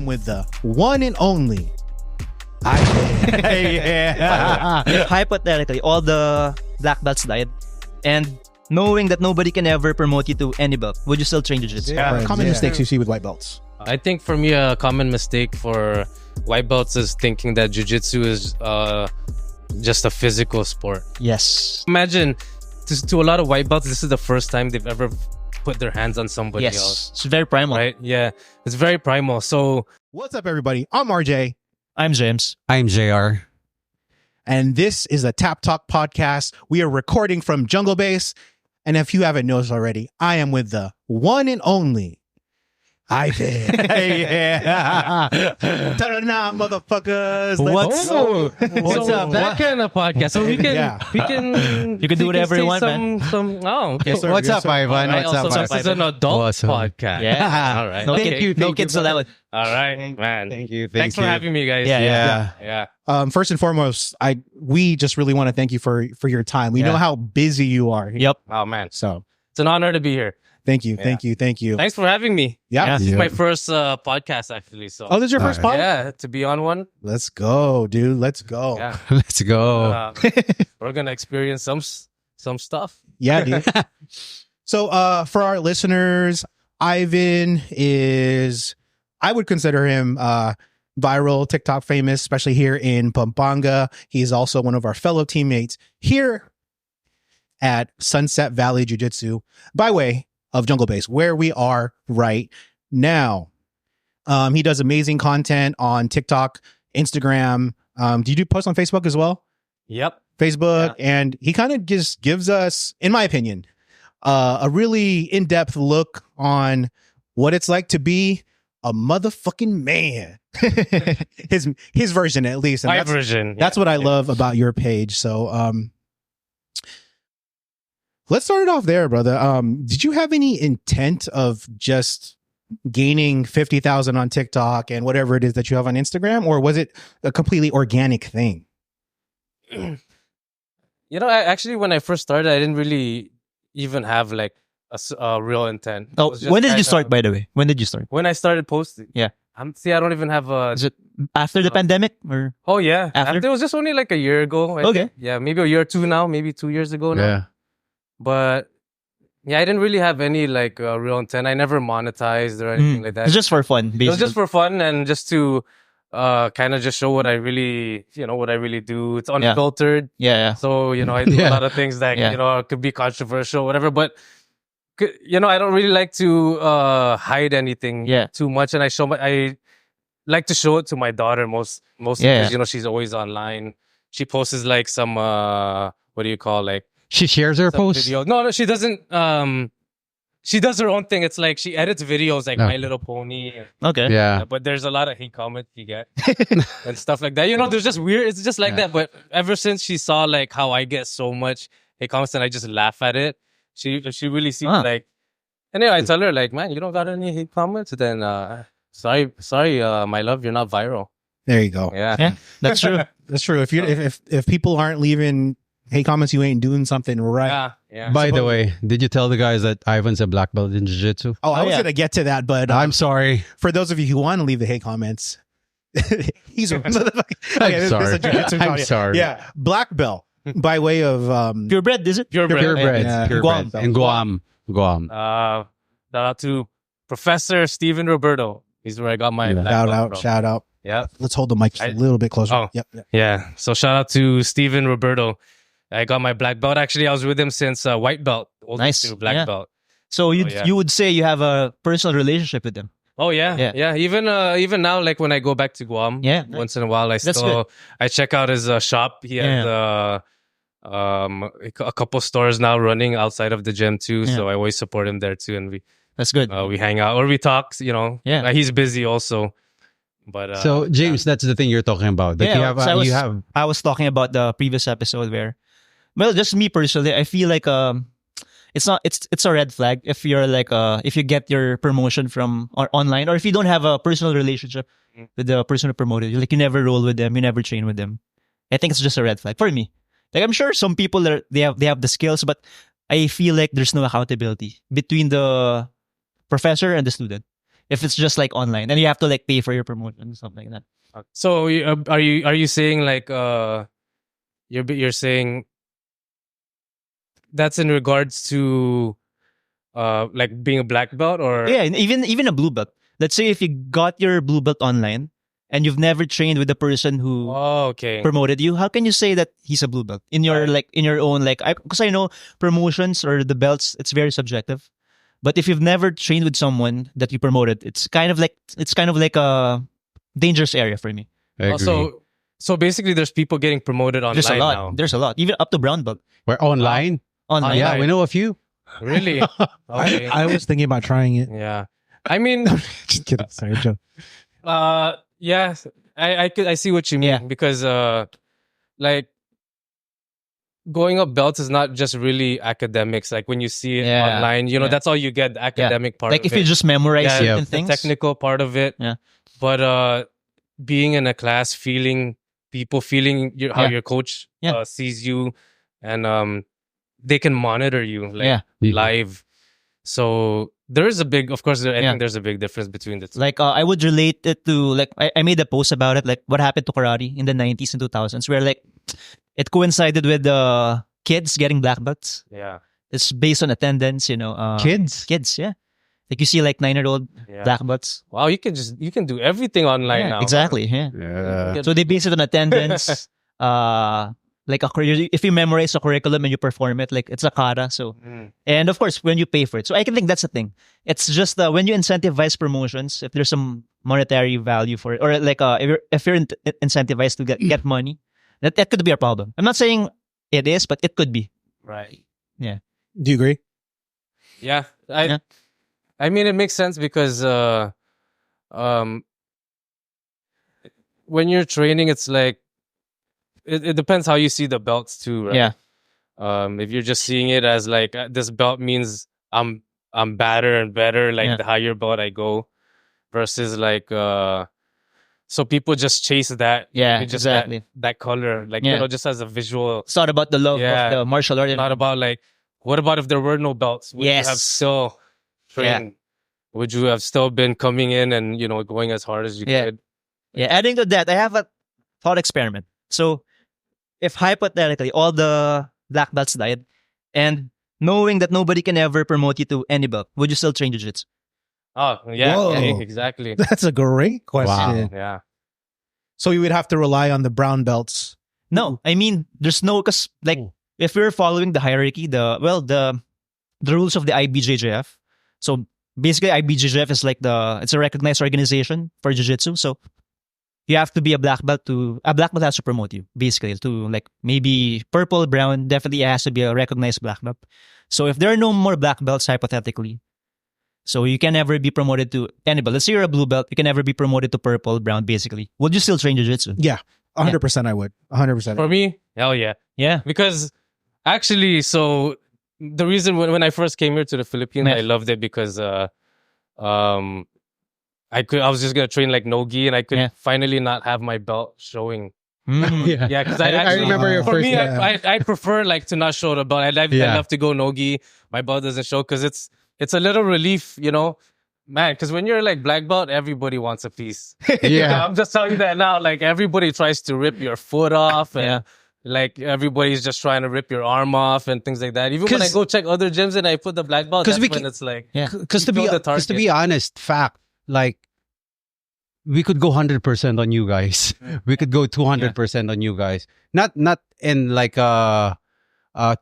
am with the one and only Ivan. If hypothetically all the black belts died, and knowing that nobody can ever promote you to any belt, would you still train jiu-jitsu? Common mistakes you see with white belts. I think for me, a common mistake for white belts is thinking that jiu-jitsu is just a physical sport. Yes. Imagine, to a lot of white belts, this is the first time they've ever put their hands on somebody else. It's very primal. Right? Yeah, it's very primal. So, What's up, everybody? I'm RJ. I'm James. I'm JR. And this is a Tap Talk podcast. We are recording from Jungle Base. And if you haven't noticed already, I am with the one and only Ivan. Ta-da, motherfuckers. What's up? what's up? That kind of podcast. So we can You can do whatever you want, man. Okay. Yes, sir. What's Yes, up, sir. Ivan? Right, What's up, also, Ivan? this is an adult Awesome. podcast. Yeah. All right. No, Okay. no kids allowed. All right, man. Thank you. Thanks for having me, guys. Yeah. First and foremost, we just really want to thank you for your time. We know how busy you are. Yep. Oh, man. So It's an honor to be here. thank you. Yeah. Thank you. Thanks for having me. Yeah. This is my first podcast, actually. So, Oh, this is your first pod? yeah, to be on one. Let's go, dude. Let's go. Yeah. Let's go. We're gonna experience some stuff. Yeah, dude. So, for our listeners, Ivan is, I would consider him viral, TikTok famous, especially here in Pampanga. He's also one of our fellow teammates here at Sunset Valley Jiu-Jitsu by way of Jungle Base, where we are right now. He does amazing content on TikTok, Instagram. Do you do posts on Facebook as well? Yep. Facebook, and he kind of just gives us, in my opinion, a really in-depth look on what it's like to be a motherfucking man. his version, at least. And My version. That's what I love about your page. So, let's start it off there, brother. Did you have any intent of just gaining 50,000 on TikTok and whatever it is that you have on Instagram, or was it a completely organic thing? You know, actually, when I first started, I didn't really even have like a real intent. It Oh, was just when did you kinda- start, by the way? When did you start? When I started posting. Yeah. See, I don't even have a. Is it after the pandemic or? Oh yeah. After? It was just only like a year ago. I Okay. think. Yeah, maybe a year or two now. Maybe 2 years ago now. Yeah. But yeah, I didn't really have any like real intent. I never monetized or anything like that. It's just for fun, basically. It was just for fun and just to kind of just show what I really, what I really do. It's unfiltered. yeah. So, I do a Yeah. lot of things that, Yeah. could be controversial, whatever. But, I don't really like to hide anything too much. And I like to show it to my daughter mostly because, she's always online. She posts like some, what do you call, like, She shares her some posts. video. No, she doesn't. She does her own thing. It's like she edits videos like My Little Pony. Okay. Yeah. But there's a lot of hate comments you get and stuff like that. There's just weird. It's just like that. But ever since she saw like how I get so much hate comments and I just laugh at it, she really seems like. Anyway, I tell her like, man, you don't got any hate comments? Then sorry, my love, you're not viral. There you go. Yeah. That's true. That's true. If people aren't leaving hate comments, you ain't doing something right. Yeah. By the way, did you tell the guys that Ivan's a black belt in jiu-jitsu? I was yeah. gonna get to that, but I'm sorry. for those of you who want to leave the hate comments, he's a motherfucker. I'm sorry. I'm sorry. Yeah, black belt by way of Purebred, is it? Purebred. Purebred. Yeah. Purebred. Guam. In Guam. Shout out to Professor Steven Roberto. He's where I got my black belt from. shout out. Yeah. Let's hold the mic just a little bit closer. Oh. Yep. Yeah. So shout out to Steven Roberto. I got my black belt. Actually, I was with him since white belt. Nice. Black Yeah. belt. So you would say you have a personal relationship with them. Oh yeah. Yeah. Even now, like when I go back to Guam, Yeah. once in a while, That's good. I check out his shop. He has a couple stores now running outside of the gym too. Yeah. So I always support him there too, and That's good. we hang out or we talk. Yeah. He's busy also. But So James, that's the thing you're talking about. That so you have. I was talking about the previous episode where, well, just me personally, I feel like it's a red flag if you're like if you get your promotion from or online, or if you don't have a personal relationship with the person who promoted you, like you never roll with them, you never train with them. I think it's just a red flag for me. Like I'm sure some people they have the skills, but I feel like there's no accountability between the professor and the student. If it's just like online, then you have to like pay for your promotion, something like that. So are you saying like you're saying that's in regards to like being a black belt or Yeah, and even a blue belt. Let's say if you got your blue belt online and you've never trained with the person who oh okay promoted you, how can you say that he's a blue belt in your Right. like in your own like? Because I know promotions or the belts, it's very subjective. But if you've never trained with someone that you promoted, it's kind of like a dangerous area for me. I agree. So basically there's people getting promoted online There's a lot. now. There's a lot, even up to brown belt We're online. online. Yeah, we know a few. Really? Okay. I was thinking about trying it. Yeah. I mean, Just kidding. Sorry, Joe. yeah, I see what you mean Yeah. because like going up belts is not just really academics. Like when you see it Yeah. online, you know, Yeah. that's all you get, the academic part Like of if it. you just memorize Yeah, certain the things, technical part of it. Yeah. But being in a class, feeling people, feeling how Yeah. your coach Yeah. sees you, and they can monitor you like Yeah. live. So there is a big, of course, I Yeah. think there's a big difference between the two. like I would relate it to like I made a post about it, like what happened to karate in the 90s and 2000s, where like it coincided with the kids getting black belts. Yeah, It's based on attendance, you know. Kids. Kids, yeah. Like you see like 9-year-old yeah. black belts. Wow, you can do everything online Yeah, now. exactly. Yeah. Yeah. So they base it on attendance. Like if you memorize a curriculum and you perform it, like it's a kata. So Mm. and of course when you pay for it. So I can think that's the thing. It's just when you incentivize promotions, if there's some monetary value for it, or like if you're incentivized to get money, that could be a problem. I'm not saying it is, but it could be. Right. Do you agree? Yeah. Yeah. I mean, it makes sense because when you're training, it's like it depends how you see the belts too, right? Yeah. If you're just seeing it as like this belt means I'm better and better, like Yeah. the higher belt I go, versus like so people just chase that, Yeah, maybe just exactly. that color, like Yeah. just as a visual. It's not about the love Yeah. of the martial art. Not about like, what about if there were no belts? Would you have Yes. still trained? Would you have still been coming in and going as hard as you Yeah. could? Yeah, adding to that, I have a thought experiment. So, if hypothetically all the black belts died, and knowing that nobody can ever promote you to any belt, would you still train jiu-jitsu? Oh yeah, Whoa. exactly. That's a great question. Yeah, So you would have to rely on the brown belts. No, I mean there's no, because like if we're following the hierarchy, the rules of the IBJJF. So basically, IBJJF is like it's a recognized organization for jiu-jitsu. So you have to be a black belt has to promote you, basically, to like maybe purple, brown. Definitely it has to be a recognized black belt. So if there are no more black belts, hypothetically, so you can never be promoted to any belt. Let's say you're a blue belt, you can never be promoted to purple, brown, basically. Would you still train jiu-jitsu? Yeah, 100% I would. 100%. for me, hell yeah. Yeah. Because actually, so the reason when I first came here to the Philippines, Yeah. I loved it because I was just gonna train like no gi, and I could Yeah. finally not have my belt showing. Mm. Yeah, because I I remember your for first. me, yeah. I prefer like to not show the belt. I Yeah. love to go nogi. My belt doesn't show because it's a little relief, man. Because when you're like black belt, everybody wants a piece. Yeah. I'm just telling you that now. Like everybody tries to rip your foot off, and Yeah. like everybody's just trying to rip your arm off and things like that. Even when I 'Cause- go check other gyms and I put the black belt, 'Cause that's we when can- it's like Yeah. Because You feel the to be target. honest, fact, like we could go 100% on you guys. We could go 200% on you guys. Not in like to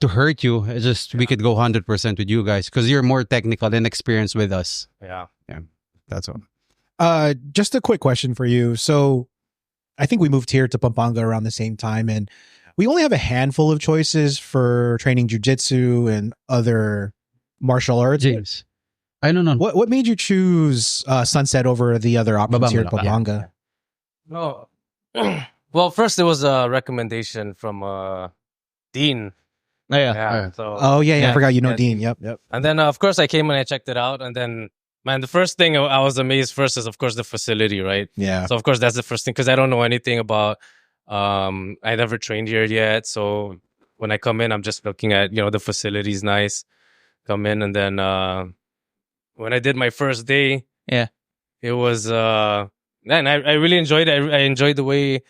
hurt you. It's just we could go 100% with you guys because you're more technical and experienced with us. yeah. That's all. Just a quick question for you. So I think we moved here to Pampanga around the same time, and we only have a handful of choices for training jujitsu and other martial arts. James. I don't know. What made you choose Sunset over the other options here in Babala. Pampanga? No. Well, first it was a recommendation from Dean. Oh, yeah. Yeah. So Oh yeah, I Yeah. forgot you know Yeah. Dean. Yep. and then of course I came and I checked it out, and then man, the first thing I was amazed first is of course the facility, right? Yeah. So of course that's the first thing because I don't know anything about. I never trained here yet, so when I come in, I'm just looking at the facility's nice. Come in, and then when I did my first day, Yeah. it was man, I really enjoyed it. I enjoyed the way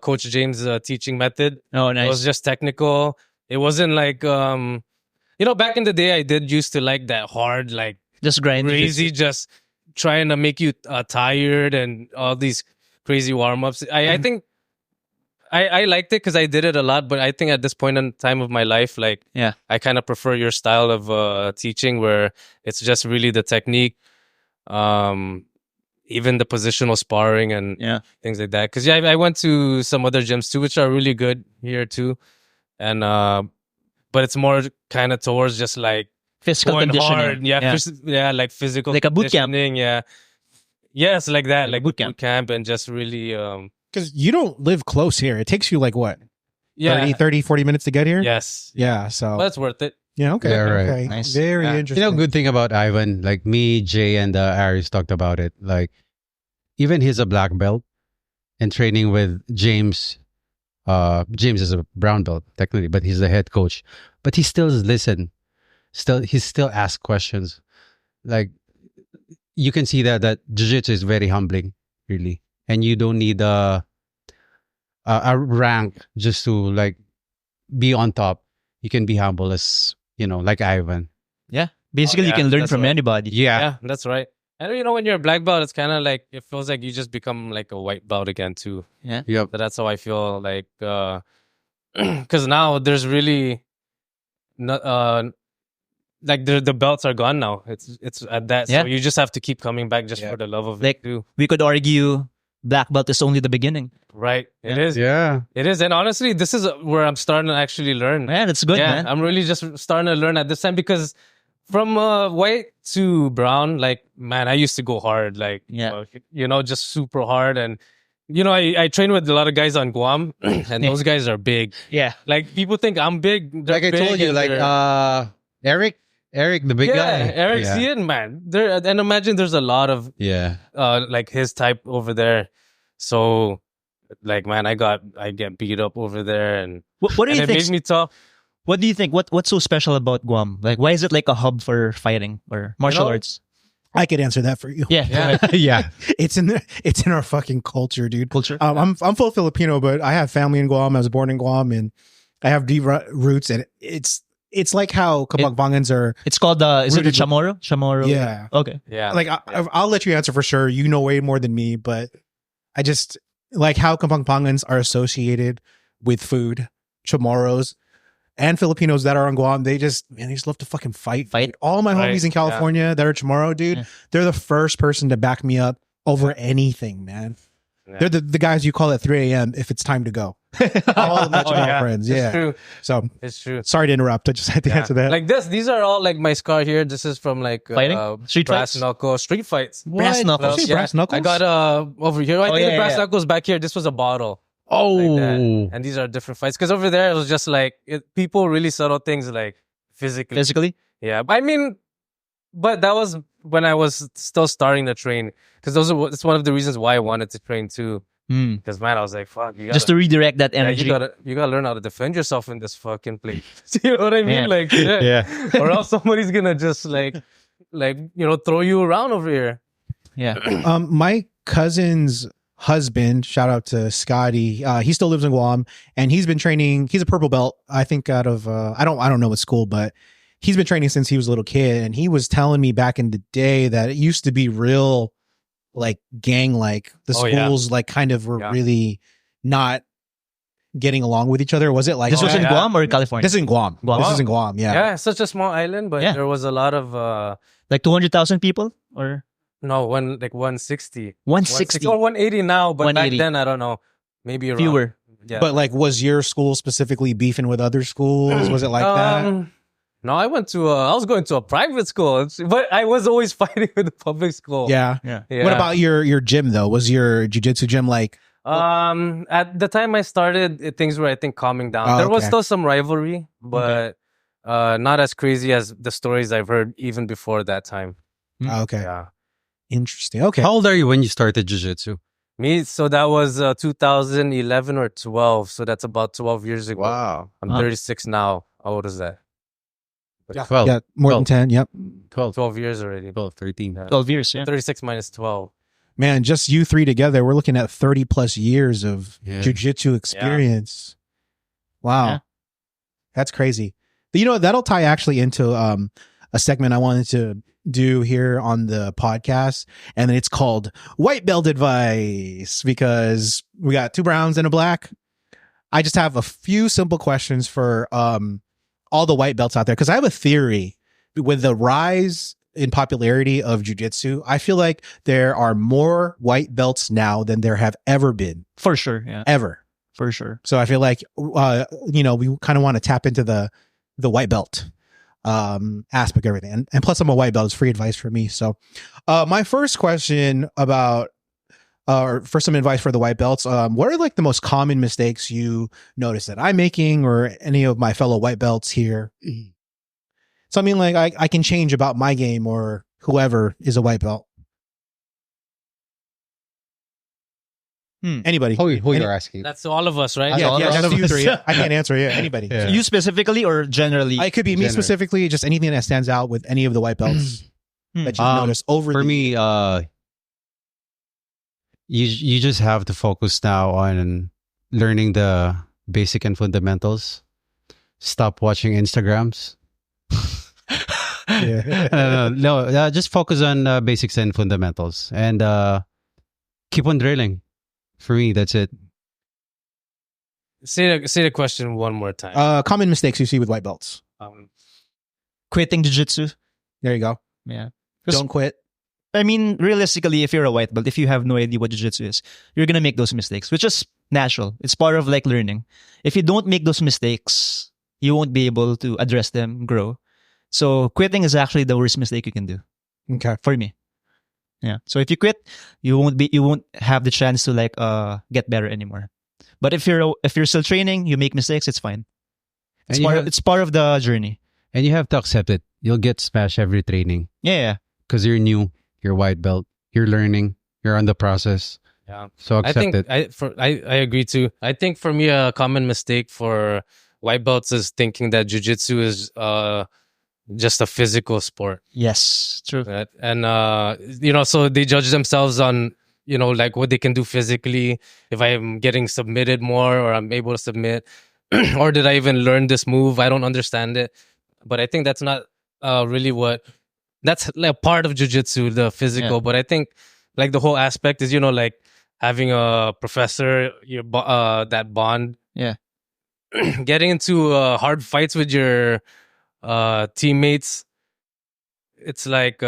Coach James' teaching method. Oh, It was nice. just technical. It wasn't like back in the day I did used to like that hard, like Just grind. crazy, just trying to make you tired and all these crazy warm-ups. I think I liked it because I did it a lot, but I think at this point in time of my life, like, Yeah. I kind of prefer your style of teaching where it's just really the technique, even the positional sparring and Yeah. things like that. Because I went to some other gyms too, which are really good here too, and but it's more kind of towards just like Physical going conditioning. hard, yeah, like physical, Like a boot camp. conditioning, yeah, yes, like that, Like a like boot boot camp, and just really, Because you don't live close here. It takes you like what? yeah, 30, 40 minutes to get here? yes, Yeah. So, but it's worth it. yeah, okay. Yeah, right. Okay. Nice. Very Yeah. interesting. Good thing about Ivan, like me, Jay, and Aris talked about it. Like, even he's a black belt and training with James. James is a brown belt technically, but he's the head coach. But he still listen. He still asks questions. Like, you can see that jiu-jitsu is very humbling, really, and you don't need a rank just to like be on top. You can be humble as like Ivan. Yeah. Basically, Oh, you yeah, can learn that's from right. anybody. Yeah, that's right. And when you're a black belt, it's kind of like it feels like you just become like a white belt again too. Yeah. Yep. So that's how I feel like, because now there's really not like the belts are gone now. It's at that, Yeah. so you just have to keep coming back just Yeah. for the love of Like- it too. We could argue black belt is only the beginning. Right? It Yeah. is. Yeah. It is. And honestly, this is where I'm starting to actually learn. Yeah, that's good, yeah, man. I'm really just starting to learn at this time because from white to brown, like, man, I used to go hard, like, Yeah. just super hard. And, I train with a lot of guys on Guam and those guys are big. Yeah. Like, people think I'm big. they're Like I big told you, and like they're- Eric, the big guy. Eric yeah. Cian, man. And imagine there's a lot of Yeah. like his type over there. So, like, man, I get beat up over there, and What do and you it think? made me tough. What do you think? What's so special about Guam? Like, why is it like a hub for fighting or martial arts? I could answer that for you. Yeah. Yeah. Yeah. It's in our fucking culture, dude. Culture. I'm full Filipino, but I have family in Guam. I was born in Guam, and I have deep roots. And it's like how Kapampangan's are. It's called is it the Rooted- Chamorro? Chamorro. Yeah. Okay. Yeah. Like I'll let you answer for sure. You know way more than me, but I just like how Kampangpangans are associated with food, Chamorros, and Filipinos that are on Guam. They just love to fucking fight. Fight. All my Right, homies in California that are Chamorro, dude. Yeah. They're the first person to back me up over anything, man. Yeah. They're the guys you call at 3 a.m. if it's time to go. All of my Chamorro friends, It's yeah. true. So It's true. sorry to interrupt. I just had to Yeah. answer that. Like these are all like my scar here. This is from like Fighting? Street brass fights? knuckle street fights. Brass knuckles. Say brass knuckles? I got over here. I think yeah, the brass yeah. knuckles back here. This was a bottle. Oh. Like that. And these are different fights because over there it was just like people really subtle things like physically. Physically. Yeah, I mean, but that was when I was still starting to train because it's one of the reasons why I wanted to train too. Hmm. Because man, I was like, fuck, you gotta, Just to redirect that yeah, energy. you gotta learn how to defend yourself in this fucking place. You know what I mean? Yeah. Like, Yeah. or else somebody's gonna just like throw you around over here. Yeah. My cousin's husband, shout out to Scotty. He still lives in Guam, and he's been training. He's a purple belt, I think, out of I don't know what school, but he's been training since he was a little kid. And he was telling me back in the day that it used to be real, like gang, like the Oh, yeah. schools, like kind of were Yeah. really not getting along with each other. Was it like This was in yeah. Guam or California? This is in Guam. Guam. This is in Guam. Yeah. Yeah, it's such a small island, but Yeah. there was a lot of Like 200,000 people or no, 160. 160 or 180 now, but 180. back then I don't know, maybe around. fewer. Yeah. But like, was your school specifically beefing with other schools? Was it like that? No, I was going to a private school, but I was always fighting with the public school. Yeah. Yeah. Yeah. What about your gym though? Was your jiu-jitsu gym like? At the time I started, things were, I think, calming down. Oh, There was okay. still some rivalry, but not as crazy as the stories I've heard even before that time. Okay. Yeah. Interesting. Okay. How old are you when you started jiu-jitsu? Me, so that was 2011 or 12. So that's about 12 years ago. Wow. I'm Wow. 36 now. How old is that? Yeah. 12. Yeah. More than 10. Yep. 12, 12 years already. 12, 13. Yeah. 12 years. Yeah. 36 minus 12. Man, just you three together, we're looking at 30 plus years of Yeah. jiu-jitsu experience. Wow. Yeah. That's crazy. But you know, that'll tie actually into a segment I wanted to do here on the podcast. And then it's called White Belt Advice, because we got 2 browns and a black. I just have a few simple questions for all the white belts out there, because I have a theory with the rise in popularity of jiu-jitsu. I feel like there are more white belts now than there have ever been. For sure. Yeah. Ever. For sure. So I feel like, you know, we kind of want to tap into the white belt aspect of everything. And plus I'm a white belt. It's free advice for me. So my first question about, or for some advice for the white belts, what are like the most common mistakes you notice that I'm making or any of my fellow white belts here? Something like I can change about my game or whoever is a white belt. Anybody. Who you're asking? That's all of us, right? That's Yeah, all yeah, of just us. you three. I can't answer. Yeah, anybody. Yeah. You specifically or generally? It could be me Generally. specifically, just anything that stands out with any of the white belts that you've noticed over For the me, you just have to focus now on learning the basic and fundamentals. Stop watching Instagrams. Yeah. No, just focus on basics and fundamentals, and keep on drilling. For me, that's it. Say the question one more time. Common mistakes you see with white belts. Quitting jiu-jitsu. There you go. Yeah. 'Cause, Don't quit. I mean, realistically, if you're a white belt, if you have no idea what jiu-jitsu is, you're going to make those mistakes, which is natural. It's part of like learning. If you don't make those mistakes, you won't be able to address them, grow. So quitting is actually the worst mistake you can do Okay. for me. Yeah. So if you quit, you won't have the chance to like get better anymore. But if you're still training, you make mistakes, it's fine. It's part of the journey. And you have to accept it. You'll get smashed every training Yeah. because you're new, you're white belt, you're learning, you're on the process. Yeah. So I accept think it. I agree too. I think for me a common mistake for white belts is thinking that jiu-jitsu is just a physical sport. Yes. True. Right? And you know, so they judge themselves on, you know, like what they can do physically, if I'm getting submitted more or I'm able to submit, or did I even learn this move? I don't understand it. But I think that's not really that's like part of jiu-jitsu, the physical. Yeah. But I think like the whole aspect is, you know, like having a professor, that bond. Yeah. Getting into hard fights with your teammates. It's like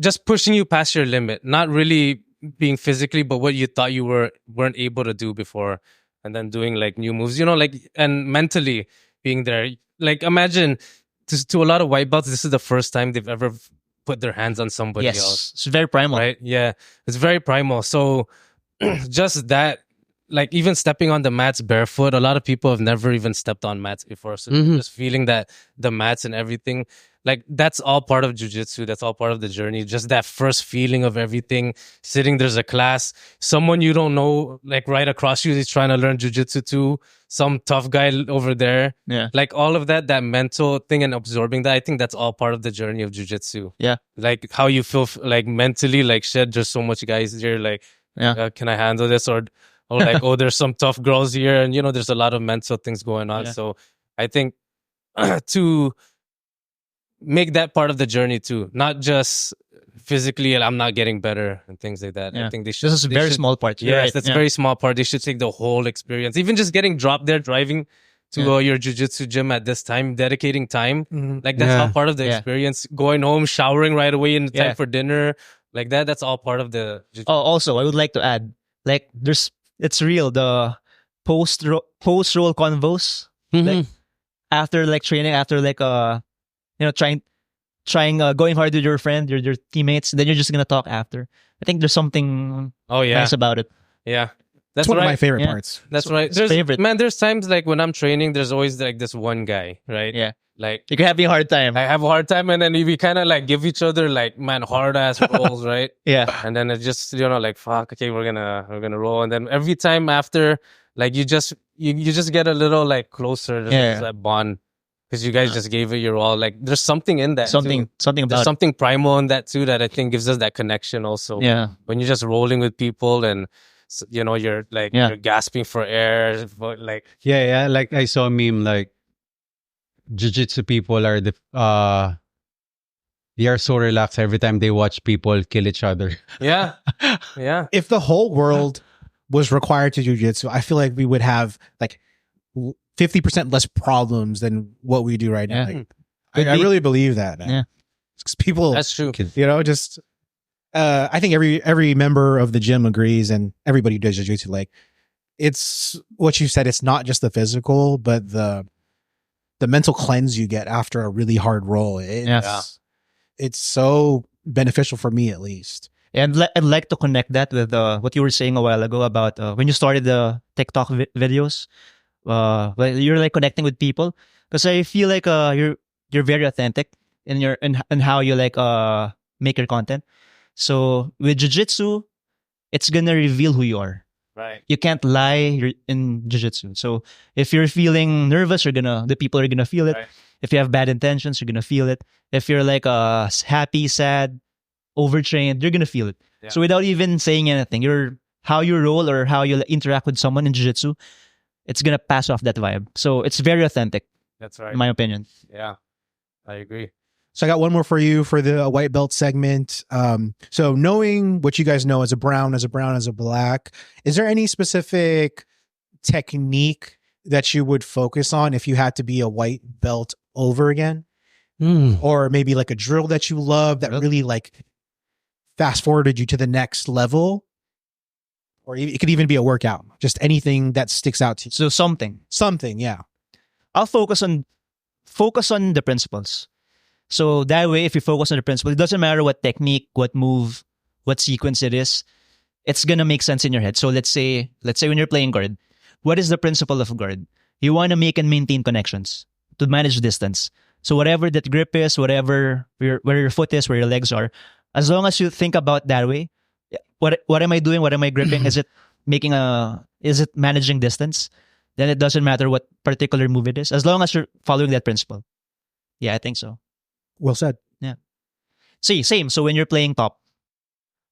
just pushing you past your limit, not really being physically, but what you thought you weren't able to do before, and then doing like new moves, you know, like, and mentally being there. Like imagine to a lot of white belts, this is the first time they've ever put their hands on somebody Yes. else. It's very primal. Right? Yeah, it's very primal. So just that, like even stepping on the mats barefoot, a lot of people have never even stepped on mats before. So just feeling that the mats and everything, like that's all part of jiu-jitsu. That's all part of the journey. Just that first feeling of everything. Sitting, there's a class, someone you don't know, like right across you is trying to learn jiu-jitsu too. Some tough guy over there. Yeah. Like all of that mental thing and absorbing that, I think that's all part of the journey of jiu-jitsu. Yeah. Like how you feel like mentally, like shit, there's so much guys here, like, Yeah. can I handle this? Or like, oh, there's some tough girls here. And, you know, there's a lot of mental things going on. Yeah. So I think to make that part of the journey too, not just physically, I'm not getting better and things like that. Yeah. I think they should. This is a they very should- small part. You're Yes, right. that's Yeah. a very small part. They should take the whole experience. Even just getting dropped there, driving to your jiu-jitsu gym at this time, dedicating time. Like that's Yeah. all part of the Yeah. experience. Going home, showering right away in time Yeah. for dinner. Like that's all part of the jiu-jitsu. Oh, also, I would like to add, like, it's real, the post roll convos, like, after like training, after like you know, trying going hard with your friend, your teammates, then you're just gonna talk after. I think there's something Oh yeah. nice about it. Yeah. That's That's one right. of my favorite Yeah. parts. That's right. It's favorite. There's times like when I'm training, there's always like this one guy, right? Yeah. Like You can have a hard time. I have a hard time, and then we kind of like give each other like hard ass rolls, right? Yeah. And then it just, you know, like fuck, okay, we're gonna roll, and then every time after, like you just get a little like closer, just Yeah. that bond. because you guys just gave it your all. Like there's something in that. something too. something There's about something primal in that too that I think gives us that connection also. yeah. When you're just rolling with people and you're like Yeah. you're gasping for air, but like Yeah. Like I saw a meme like jiu-jitsu people are they are so relaxed every time they watch people kill each other. yeah, yeah. If the whole world was required to jiu-jitsu, I feel like we would have like 50% less problems than what we do right now. Yeah. Like, I really believe that. Man. Yeah. 'Cause people, That's true. just I think every member of the gym agrees, and everybody who does jiu-jitsu, like, it's what you said. It's not just the physical, but the mental cleanse you get after a really hard roll. It's so beneficial for me, at least. And I'd like to connect that with what you were saying a while ago about when you started the TikTok videos. Well, you're like connecting with people, because I feel like you're very authentic in your in how you like make your content. So with jiu-jitsu, it's gonna reveal who you are. Right. You can't lie in jiu-jitsu. So if you're feeling nervous, the people are gonna feel it. Right. If you have bad intentions, you're gonna feel it. If you're like happy, sad, overtrained, you're gonna feel it. Yeah. So without even saying anything, how you roll or how you interact with someone in jiu-jitsu, it's gonna pass off that vibe. So it's very authentic, That's right. in my opinion. Yeah, I agree. So I got one more for you for the white belt segment. So knowing what you guys know as a brown, as a black, is there any specific technique that you would focus on if you had to be a white belt over again? Or maybe like a drill that you love that really like fast forwarded you to the next level? Or it could even be a workout, just anything that sticks out to you. So something. Yeah. I'll focus on the principles. So that way, if you focus on the principle, it doesn't matter what technique, what move, what sequence it is, it's gonna make sense in your head. So let's say when you're playing guard, what is the principle of guard? You want to make and maintain connections to manage distance. So whatever that grip is, where your foot is, where your legs are, as long as you think about that way, what am I doing? What am I gripping? Is it managing distance? Then it doesn't matter what particular move it is, as long as you're following that principle. Yeah, I think so. Well said. Yeah. See, same. So when you're playing top,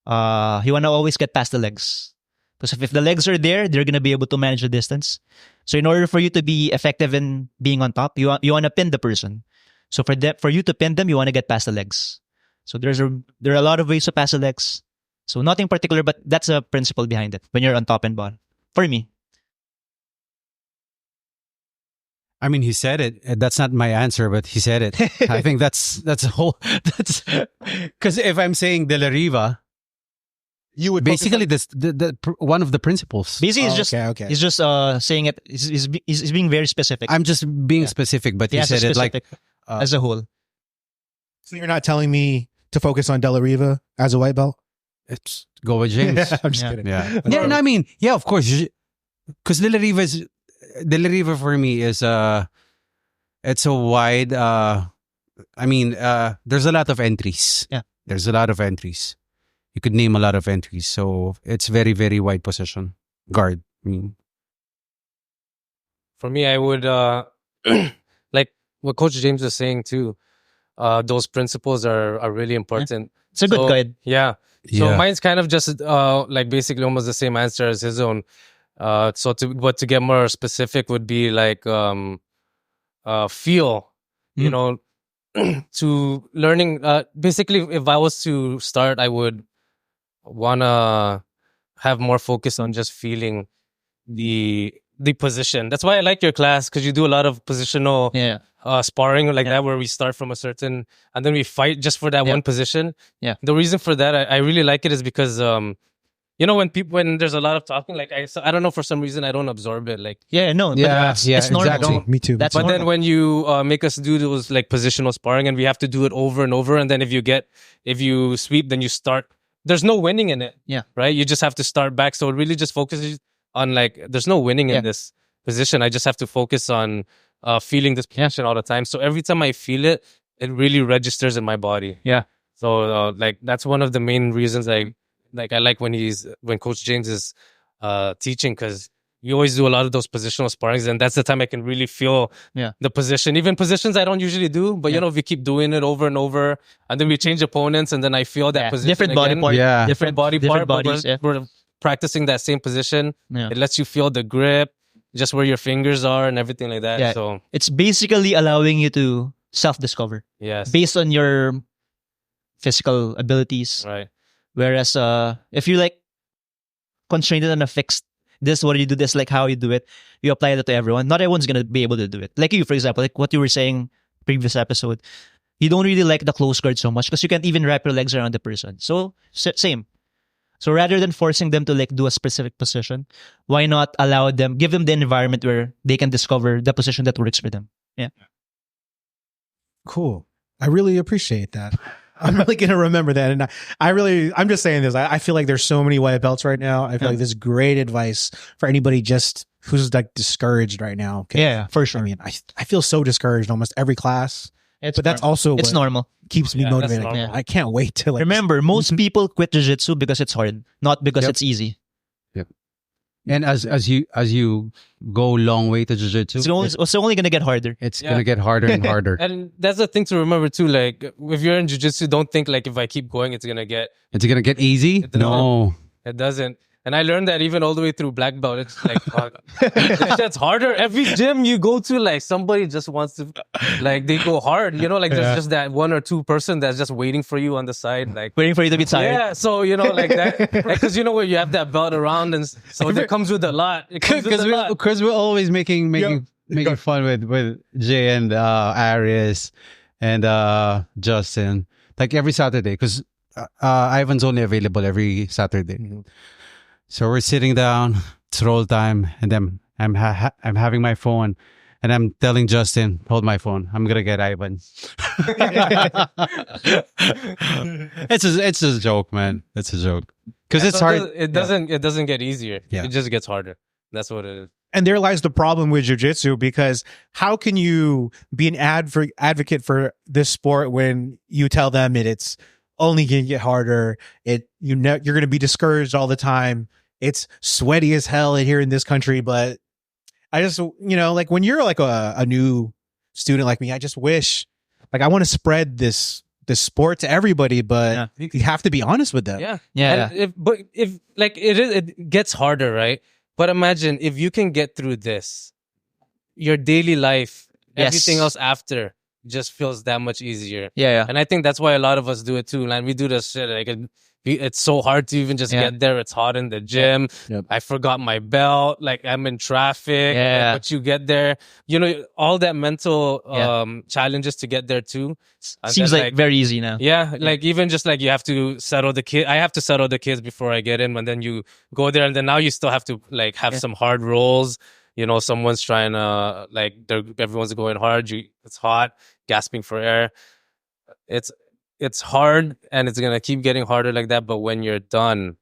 you want to always get past the legs. Because if the legs are there, they're going to be able to manage the distance. So in order for you to be effective in being on top, you want to pin the person. So for you to pin them, you want to get past the legs. So there are a lot of ways to pass the legs. So nothing particular, but that's a principle behind it when you're on top and bottom. For me. I mean, he said it. That's not my answer, but he said it. I think that's a whole. That's because if I'm saying De La Riva, You would basically this one of the principles. Basically, okay. he's just saying it. He's being very specific. I'm just being specific, but he said it like as a whole. So you're not telling me to focus on De La Riva as a white belt? it's go with James. I'm just Yeah. kidding. Yeah. And I mean, yeah, of course, because De La Riva for me is it's a wide. There's a lot of entries. Yeah, there's a lot of entries. You could name a lot of entries, so it's very, very wide position guard. I mean, For me, I would like what Coach James was saying too. Those principles are really important. it's a good guide. Yeah. So Yeah. mine's kind of just like basically almost the same answer as his own. To get more specific would be like feel, you know, to learning. Basically, if I was to start, I would wanna have more focus on just feeling the position. That's why I like your class, because you do a lot of positional Yeah. sparring like that, where we start from a certain and then we fight just for that one position. Yeah. The reason for that, I really like it, is because when there's a lot of talking, like I don't know, for some reason I don't absorb it. Like Yeah, no. but Yeah, it's normal. exactly. Me too. That's but normal. then when you make us do those like positional sparring, and we have to do it over and over, and then if you sweep, then you start. There's no winning in it. Yeah. Right. You just have to start back. So it really just focuses on like there's no winning in this position. I just have to focus on feeling this position all the time. So every time I feel it, it really registers in my body. Yeah. So like that's one of the main reasons I like when Coach James is teaching, because you always do a lot of those positional sparrings, and that's the time I can really feel the position. Even positions I don't usually do, but you know, if you keep doing it over and over, and then we change opponents, and then I feel that position different body again. part, different body different part. bodies. We're practicing that same position. Yeah. It lets you feel the grip, just where your fingers are, and everything like that. Yeah. So It's basically allowing you to self-discover yes, based on your physical abilities. right. Whereas if you like constrained on a fixed this, what you do this, like how you do it, you apply that to everyone. Not everyone's gonna be able to do it. Like you, for example, like what you were saying previous episode, you don't really like the close guard so much because you can't even wrap your legs around the person. So same. So rather than forcing them to like do a specific position, why not allow them, give them the environment where they can discover the position that works for them. Yeah. Cool. I really appreciate that. I'm really going to remember that. And I'm just saying this. I feel like there's so many white belts right now. I feel like this is great advice for anybody just who's like discouraged right now. Okay? Yeah, for sure. I mean, I feel so discouraged almost every class, It's but that's also it's what normal. keeps me Yeah, that's motivated. normal. Like, I can't wait to like, Remember, most people quit jiu-jitsu because it's hard, not because it's easy. And as you go long way to jiu-jitsu, It's only gonna get harder. it's Yeah. gonna get harder and harder. And that's the thing to remember too. Like if you're in jiu-jitsu, don't think like if I keep going, it's gonna get. It's gonna get easy. doesn't. No, It doesn't. And I learned that even all the way through black belt. It's like that's harder. Every gym you go to, like somebody just wants to, like they go hard. You know, like there's just that one or two person that's just waiting for you on the side, like Waiting for you to be tired. yeah. So you know, like that, because you know where you have that belt around, and so that comes with a lot. It comes with a lot. because we're always making fun with Jay and Aries and Justin, like every Saturday, because Ivan's only available every Saturday. So we're sitting down, it's roll time, and then I'm having my phone, and I'm telling Justin, hold my phone, I'm gonna get Ivan. It's a joke, man. It's a joke because it's So hard. It doesn't get easier. Yeah. It just gets harder. That's what it is. and there lies the problem with jiu-jitsu, because how can you be an advocate for this sport when you tell them it's only going to get harder? You're going to be discouraged all the time. It's sweaty as hell here in this country. But I just, like when you're like a new student like me, I just wish, like, I want to spread this sport to everybody, but you have to be honest with them. Yeah. Yeah. And if like it gets harder, right? But imagine if you can get through this, your daily life, everything else after just feels that much easier. Yeah. And I think that's why a lot of us do it too. Like we do this shit. Like it's so hard to even just get there. It's hot in the gym. Yep. I forgot my belt. Like I'm in traffic. Yeah. But you get there. You know, all that mental challenges to get there too. And Seems then, like very easy now. yeah, like even just like you have to settle the kid. I have to settle the kids before I get in, and then you go there, and then now you still have to like have some hard rolls. You know, someone's trying to like everyone's going hard. It's hot, gasping for air. It's hard, and it's gonna keep getting harder like that. But when you're done,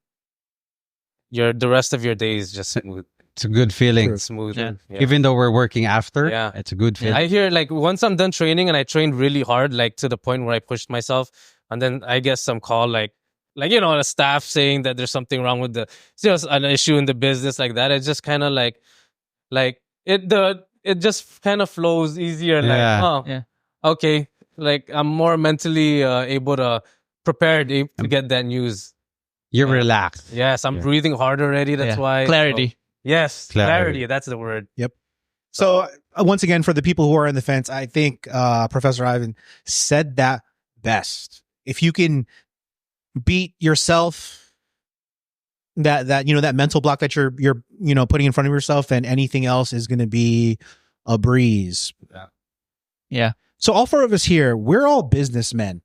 the rest of your day is just smooth. It's a good feeling. Smooth. Yeah. Yeah. Even though we're working after, Yeah. it's a good feeling. I hear like once I'm done training, and I trained really hard, like to the point where I pushed myself, and then I get some call like a staff saying that there's something wrong with an issue in the business like that. It's just kind of like it just kind of flows easier. Like okay, like I'm more mentally able to prepared to get that news. You're relaxed. Yes, I'm breathing hard already. That's why Clarity. So, yes, clarity. That's the word. Yep. So once again, for the people who are on the fence, I think Professor Ivan said that best. If you can beat yourself, that mental block that you're putting in front of yourself, and anything else is going to be a breeze. Yeah. So all four of us here, we're all businessmen.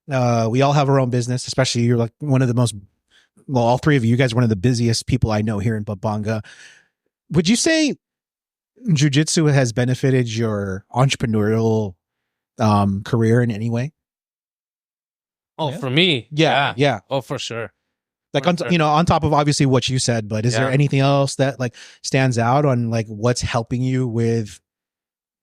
We all have our own business. Especially you're like one of the most. Well, all three of you guys are one of the busiest people I know here in Pampanga. Would you say jiu-jitsu has benefited your entrepreneurial career in any way? Oh, for me, Yeah. Oh, for sure. Like on top of obviously what you said, but is there anything else that like stands out on like what's helping you with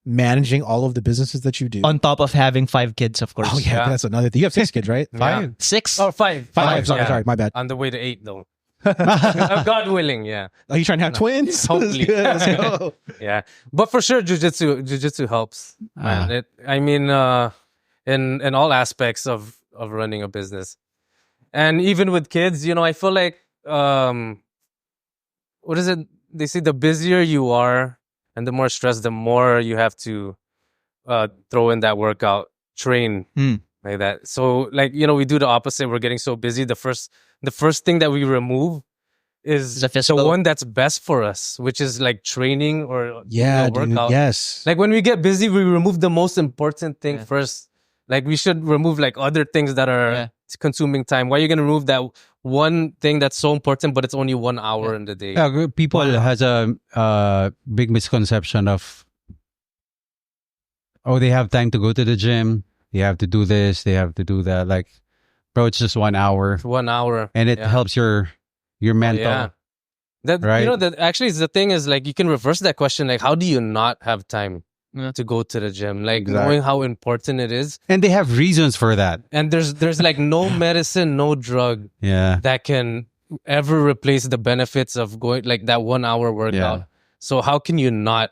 managing all of the businesses that you do? On top of having 5 kids, of course. Oh yeah, that's another thing. You have 6 kids, right? Yeah. 6? Oh, five. Five. Sorry, my bad. On the way to 8, though. God willing, yeah. Are you trying to have twins? Hopefully. Let's go. Yeah. But for sure, jujitsu helps. Man. In all aspects of running a business. And even with kids, I feel like, what is it? They say the busier you are and the more stress, the more you have to throw in that workout, train like that. So we do the opposite. We're getting so busy. The first thing that we remove is the one that's best for us, which is like training or workout. Dude, yes. Like when we get busy, we remove the most important thing first. Like we should remove like other things that are consuming time. Why are you going to remove that one thing that's so important, but it's only 1 hour in the day? Yeah, people has a big misconception of, they have time to go to the gym. They have to do this. They have to do that. Like, bro, it's just 1 hour. 1 hour. And it helps your mental. Yeah. Right? That actually the thing is like, you can reverse that question. Like, how do you not have time to go to the gym? Like knowing how important it is. And they have reasons for that. And there's like no medicine, no drug that can ever replace the benefits of going like that 1 hour workout. Yeah. So how can you not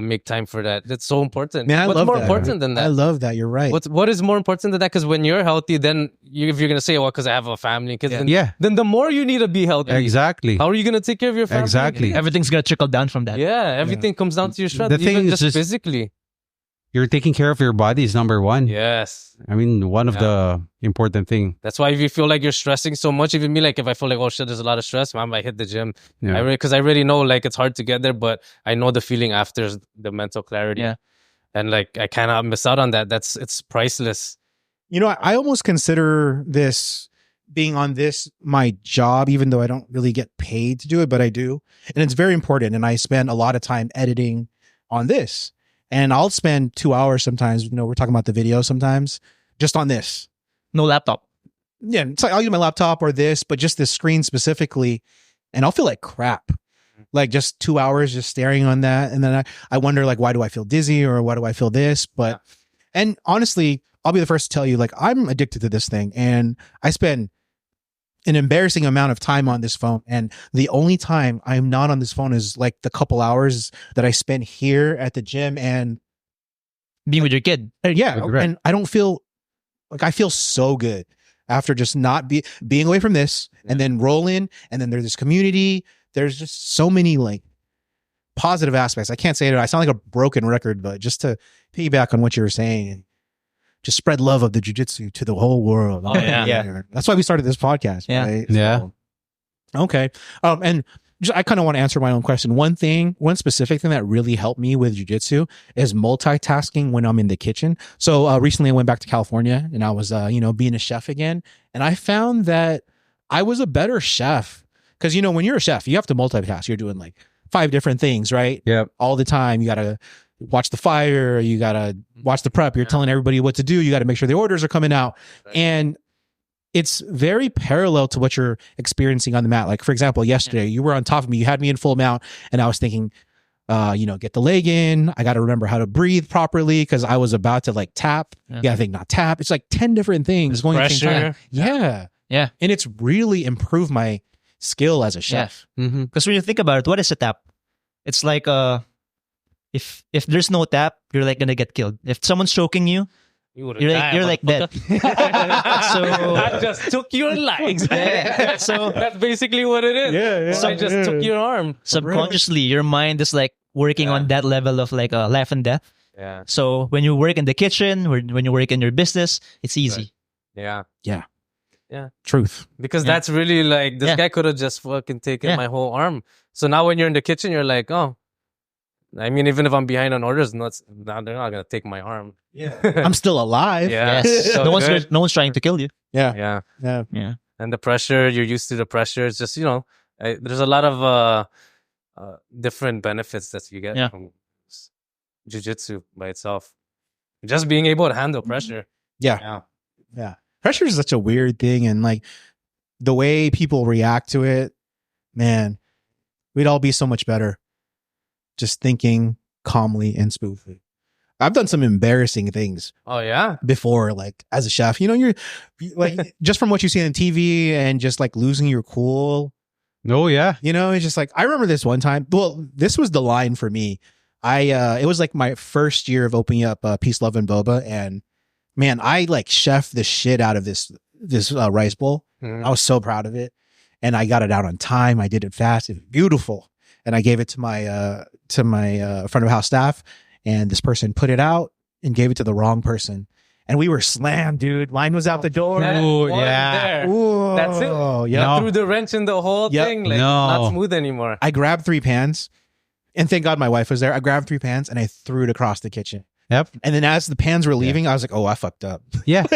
make time for that? That's so important. Man, What's more important than that? I love that. You're right. What is more important than that? Because when you're healthy, then if you're gonna say, well, because I have a family, then the more you need to be healthy. Exactly. How are you gonna take care of your family? Exactly. Everything's gonna trickle down from that. Yeah, everything comes down to your strength. The thing even is just physically. You're taking care of your body is number one. Yes. I mean, one of the important thing. That's why if you feel like you're stressing so much, even me, like if I feel like, oh shit, there's a lot of stress, I might hit the gym. Yeah. Because I already know like it's hard to get there, but I know the feeling after is the mental clarity. Yeah. And like I cannot miss out on that. It's priceless. I almost consider this being on this my job, even though I don't really get paid to do it, but I do. And it's very important. And I spend a lot of time editing on this. And I'll spend 2 hours sometimes, we're talking about the video sometimes, just on this. No laptop. Yeah, it's like I'll use my laptop or this, but just this screen specifically, and I'll feel like crap. Like just 2 hours just staring on that. And then I wonder like, why do I feel dizzy or why do I feel this? But, and honestly, I'll be the first to tell you, like, I'm addicted to this thing. And I spend an embarrassing amount of time on this phone. And the only time I'm not on this phone is like the couple hours that I spend here at the gym and being with your kid. And I don't feel like I feel so good after just not being away from this and then roll in. And then there's this community. There's just so many like positive aspects. I can't say it. I sound like a broken record, but just to piggyback on what you were saying and just spread love of the jiu-jitsu to the whole world. Oh, yeah. That's why we started this podcast. Yeah. Right? Yeah. So, okay. And I kind of want to answer my own question. One specific thing that really helped me with jiu-jitsu is multitasking when I'm in the kitchen. So recently I went back to California and I was, being a chef again. And I found that I was a better chef because, when you're a chef, you have to multitask. You're doing like 5 different things, right? Yep. All the time. You got to watch the fire. You got to watch the prep. You're telling everybody what to do. You got to make sure the orders are coming out. Right. And it's very parallel to what you're experiencing on the mat. Like, for example, yesterday you were on top of me. You had me in full mount and I was thinking, get the leg in. I got to remember how to breathe properly because I was about to like tap. Yeah, I think not tap. It's like 10 different things going at the same time. Yeah. Yeah. And it's really improved my skill as a chef. Because when you think about it, what is a tap? It's like if there's no tap, you're like gonna get killed. If someone's choking you, you're like dead. So I just took your life. Yeah. So that's basically what it is. Yeah. So I just took your arm. Subconsciously, your mind is like working on that level of like life and death. Yeah. So when you work in the kitchen, when you work in your business, it's easy. Yeah. Yeah. Yeah. Truth. Because that's really like, this guy could have just fucking taken my whole arm. So now when you're in the kitchen, you're like, oh, I mean, even if I'm behind on orders, they're not going to take my arm. Yeah. I'm still alive. Yeah. Yes. So no one's trying to kill you. Yeah. And the pressure, you're used to the pressure. It's just, there's a lot of different benefits that you get from jiu-jitsu by itself. Just being able to handle pressure. Yeah. Pressure is such a weird thing. And like the way people react to it, man, we'd all be so much better just thinking calmly and smoothly. I've done some embarrassing things Oh yeah. before, like as a chef. You're like just from what you see on TV and just like losing your cool. Oh yeah. It's just like I remember this one time. Well, this was the line for me. It was like my first year of opening up Peace, Love, and Boba, and man, I like chefed the shit out of this rice bowl. I was so proud of it, and I got it out on time. I did it fast. It was beautiful, and I gave it to my front of house staff, and this person put it out and gave it to the wrong person, and we were slammed, dude. Line was out the door. Ooh, One yeah. there. Ooh, That's it. yeah. No. Threw the wrench in the whole Yep. thing. Like No. not smooth anymore. I grabbed 3 pans, and thank God my wife was there. I grabbed 3 pans and I threw it across the kitchen. Yep. And then as the pans were leaving, I was like, "Oh, I fucked up." Yeah.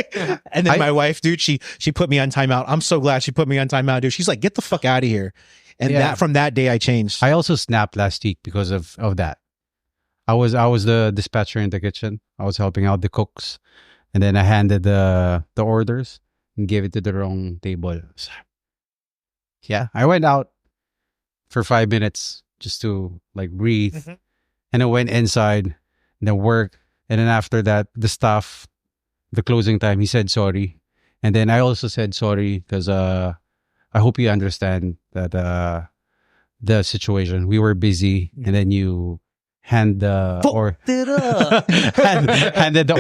And then my wife, dude, she put me on timeout. I'm so glad she put me on timeout, dude. She's like, "Get the fuck out of here." And Yeah. that from that day, I changed. I also snapped last week because of that. I was the dispatcher in the kitchen. I was helping out the cooks, and then I handed the orders and gave it to the wrong table. So, yeah, I went out for 5 minutes just to like breathe, and I went inside and then work, and then after that, the staff, the closing time, he said sorry, and then I also said sorry because I hope you understand that the situation. We were busy, and then you handed the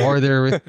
order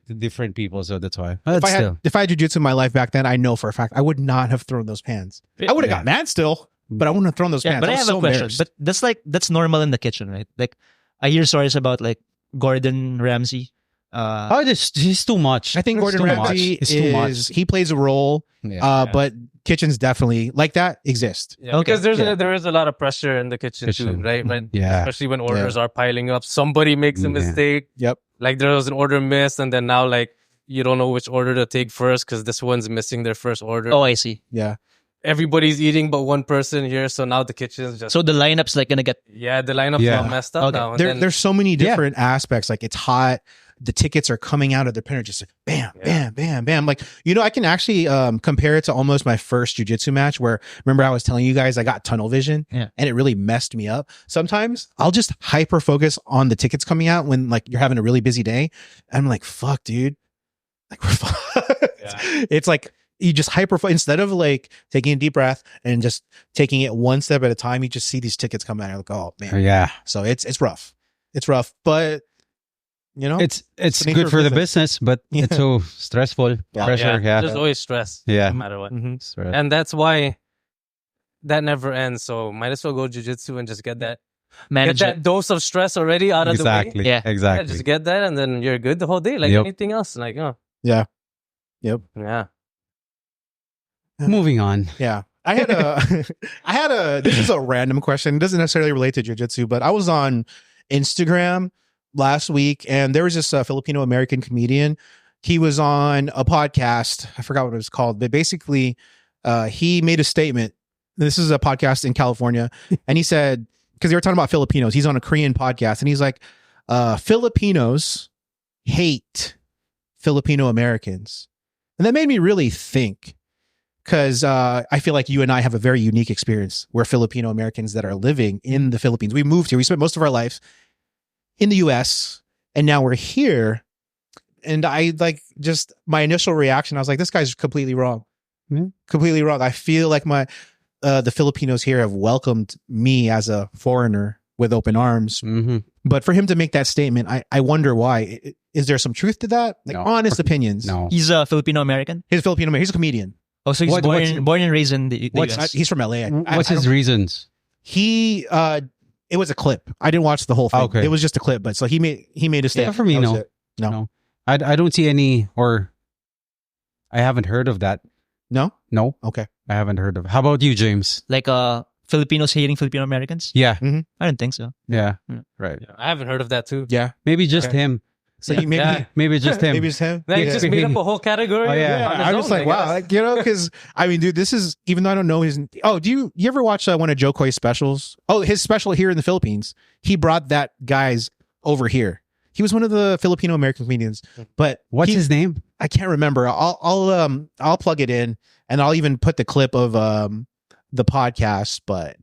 to different people, so that's why. But If I had jiu-jitsu in my life back then, I know for a fact I would not have thrown those pans. I would have got mad still, but I wouldn't have thrown those pans. But I was have so a question. embarrassed. But that's normal in the kitchen, right? Like I hear stories about like Gordon Ramsay. he's too much. I think It's Gordon too Ramsay much. It's too much. he plays a role, Yeah. but kitchens definitely like that exist. Yeah, Okay. because there is a lot of pressure in the kitchen too, right? Yeah. Especially when orders are piling up. Somebody makes a Yeah. mistake. Yep. Like there was an order missed, and then now like you don't know which order to take first because this one's missing their first order. Oh, I see. Yeah. Everybody's eating but one person here, so now the kitchen's just So the lineup's like gonna get the lineup's Yeah. all messed up Okay. now. And There's so many different aspects. Like it's hot. The tickets are coming out of the printer, just like, bam, bam, bam, bam. Like, I can actually compare it to almost my first jiu-jitsu match where, remember I was telling you guys I got tunnel vision and it really messed me up. Sometimes I'll just hyper focus on the tickets coming out when like you're having a really busy day. And I'm like, fuck, dude. Like we're fucked. It's like you just instead of like taking a deep breath and just taking it one step at a time, you just see these tickets come out. You're like, oh man. Yeah. So it's rough. It's rough, but It's the nature good of for the business. business, but Yeah. it's so stressful. Pressure. Yeah. There's always stress. Yeah. No matter what. Stress. And that's why that never ends. So might as well go jiu-jitsu and just get that manage that dose of stress already out of the way. Exactly. Yeah. Yeah, Exactly. just get that and then you're good the whole day. Like Yep. anything else. Like, Yeah. Yep. yeah. Moving on. Yeah. I had a this is a random question. It doesn't necessarily relate to jiu-jitsu, but I was on Instagram last week and there was this Filipino American comedian. He was on a podcast. I forgot what it was called, but basically he made a statement. This is a podcast in California. And he said, because they were talking about Filipinos, he's on a Korean podcast and he's like, Filipinos hate Filipino Americans. And that made me really think. Because I feel like you and I have a very unique experience. We're Filipino Americans that are living in the Philippines. We moved here. We spent most of our life in the U.S. and now we're here. And I like just my initial reaction. I was like, this guy's completely wrong. Completely wrong. I feel like the Filipinos here have welcomed me as a foreigner with open arms. Mm-hmm. But for him to make that statement, I wonder why. Is there some truth to that? Like No. honest opinions. No. He's a Filipino American. He's Filipino American. He's a comedian. Oh, so he's What's- born and raised in the US. He's from LA. What's his reasons? He it was a clip. I didn't watch the whole thing. Okay. It was just a clip, but so he made a statement. for me, That was no. it. No. I don't see any, or I haven't heard of that. No? No, Okay. I haven't heard of. How about you, James? Like Filipinos hating Filipino Americans? Yeah. I don't think so. Yeah. Yeah. Right. Yeah, I haven't heard of that too. Yeah. Maybe just Okay. him. So he maybe Yeah. Maybe just him. maybe it's him. Then you Yeah. just made up a whole category. Oh, yeah. on his I'm just own, like, I wow, guess. like, because I mean, dude, this is even though I don't know his. Oh, do you ever watch one of Joe Coy's specials? Oh, his special here in the Philippines. He brought that guys over here. He was one of the Filipino American comedians, but What's his name? I can't remember. I'll plug it in and I'll even put the clip of the podcast, but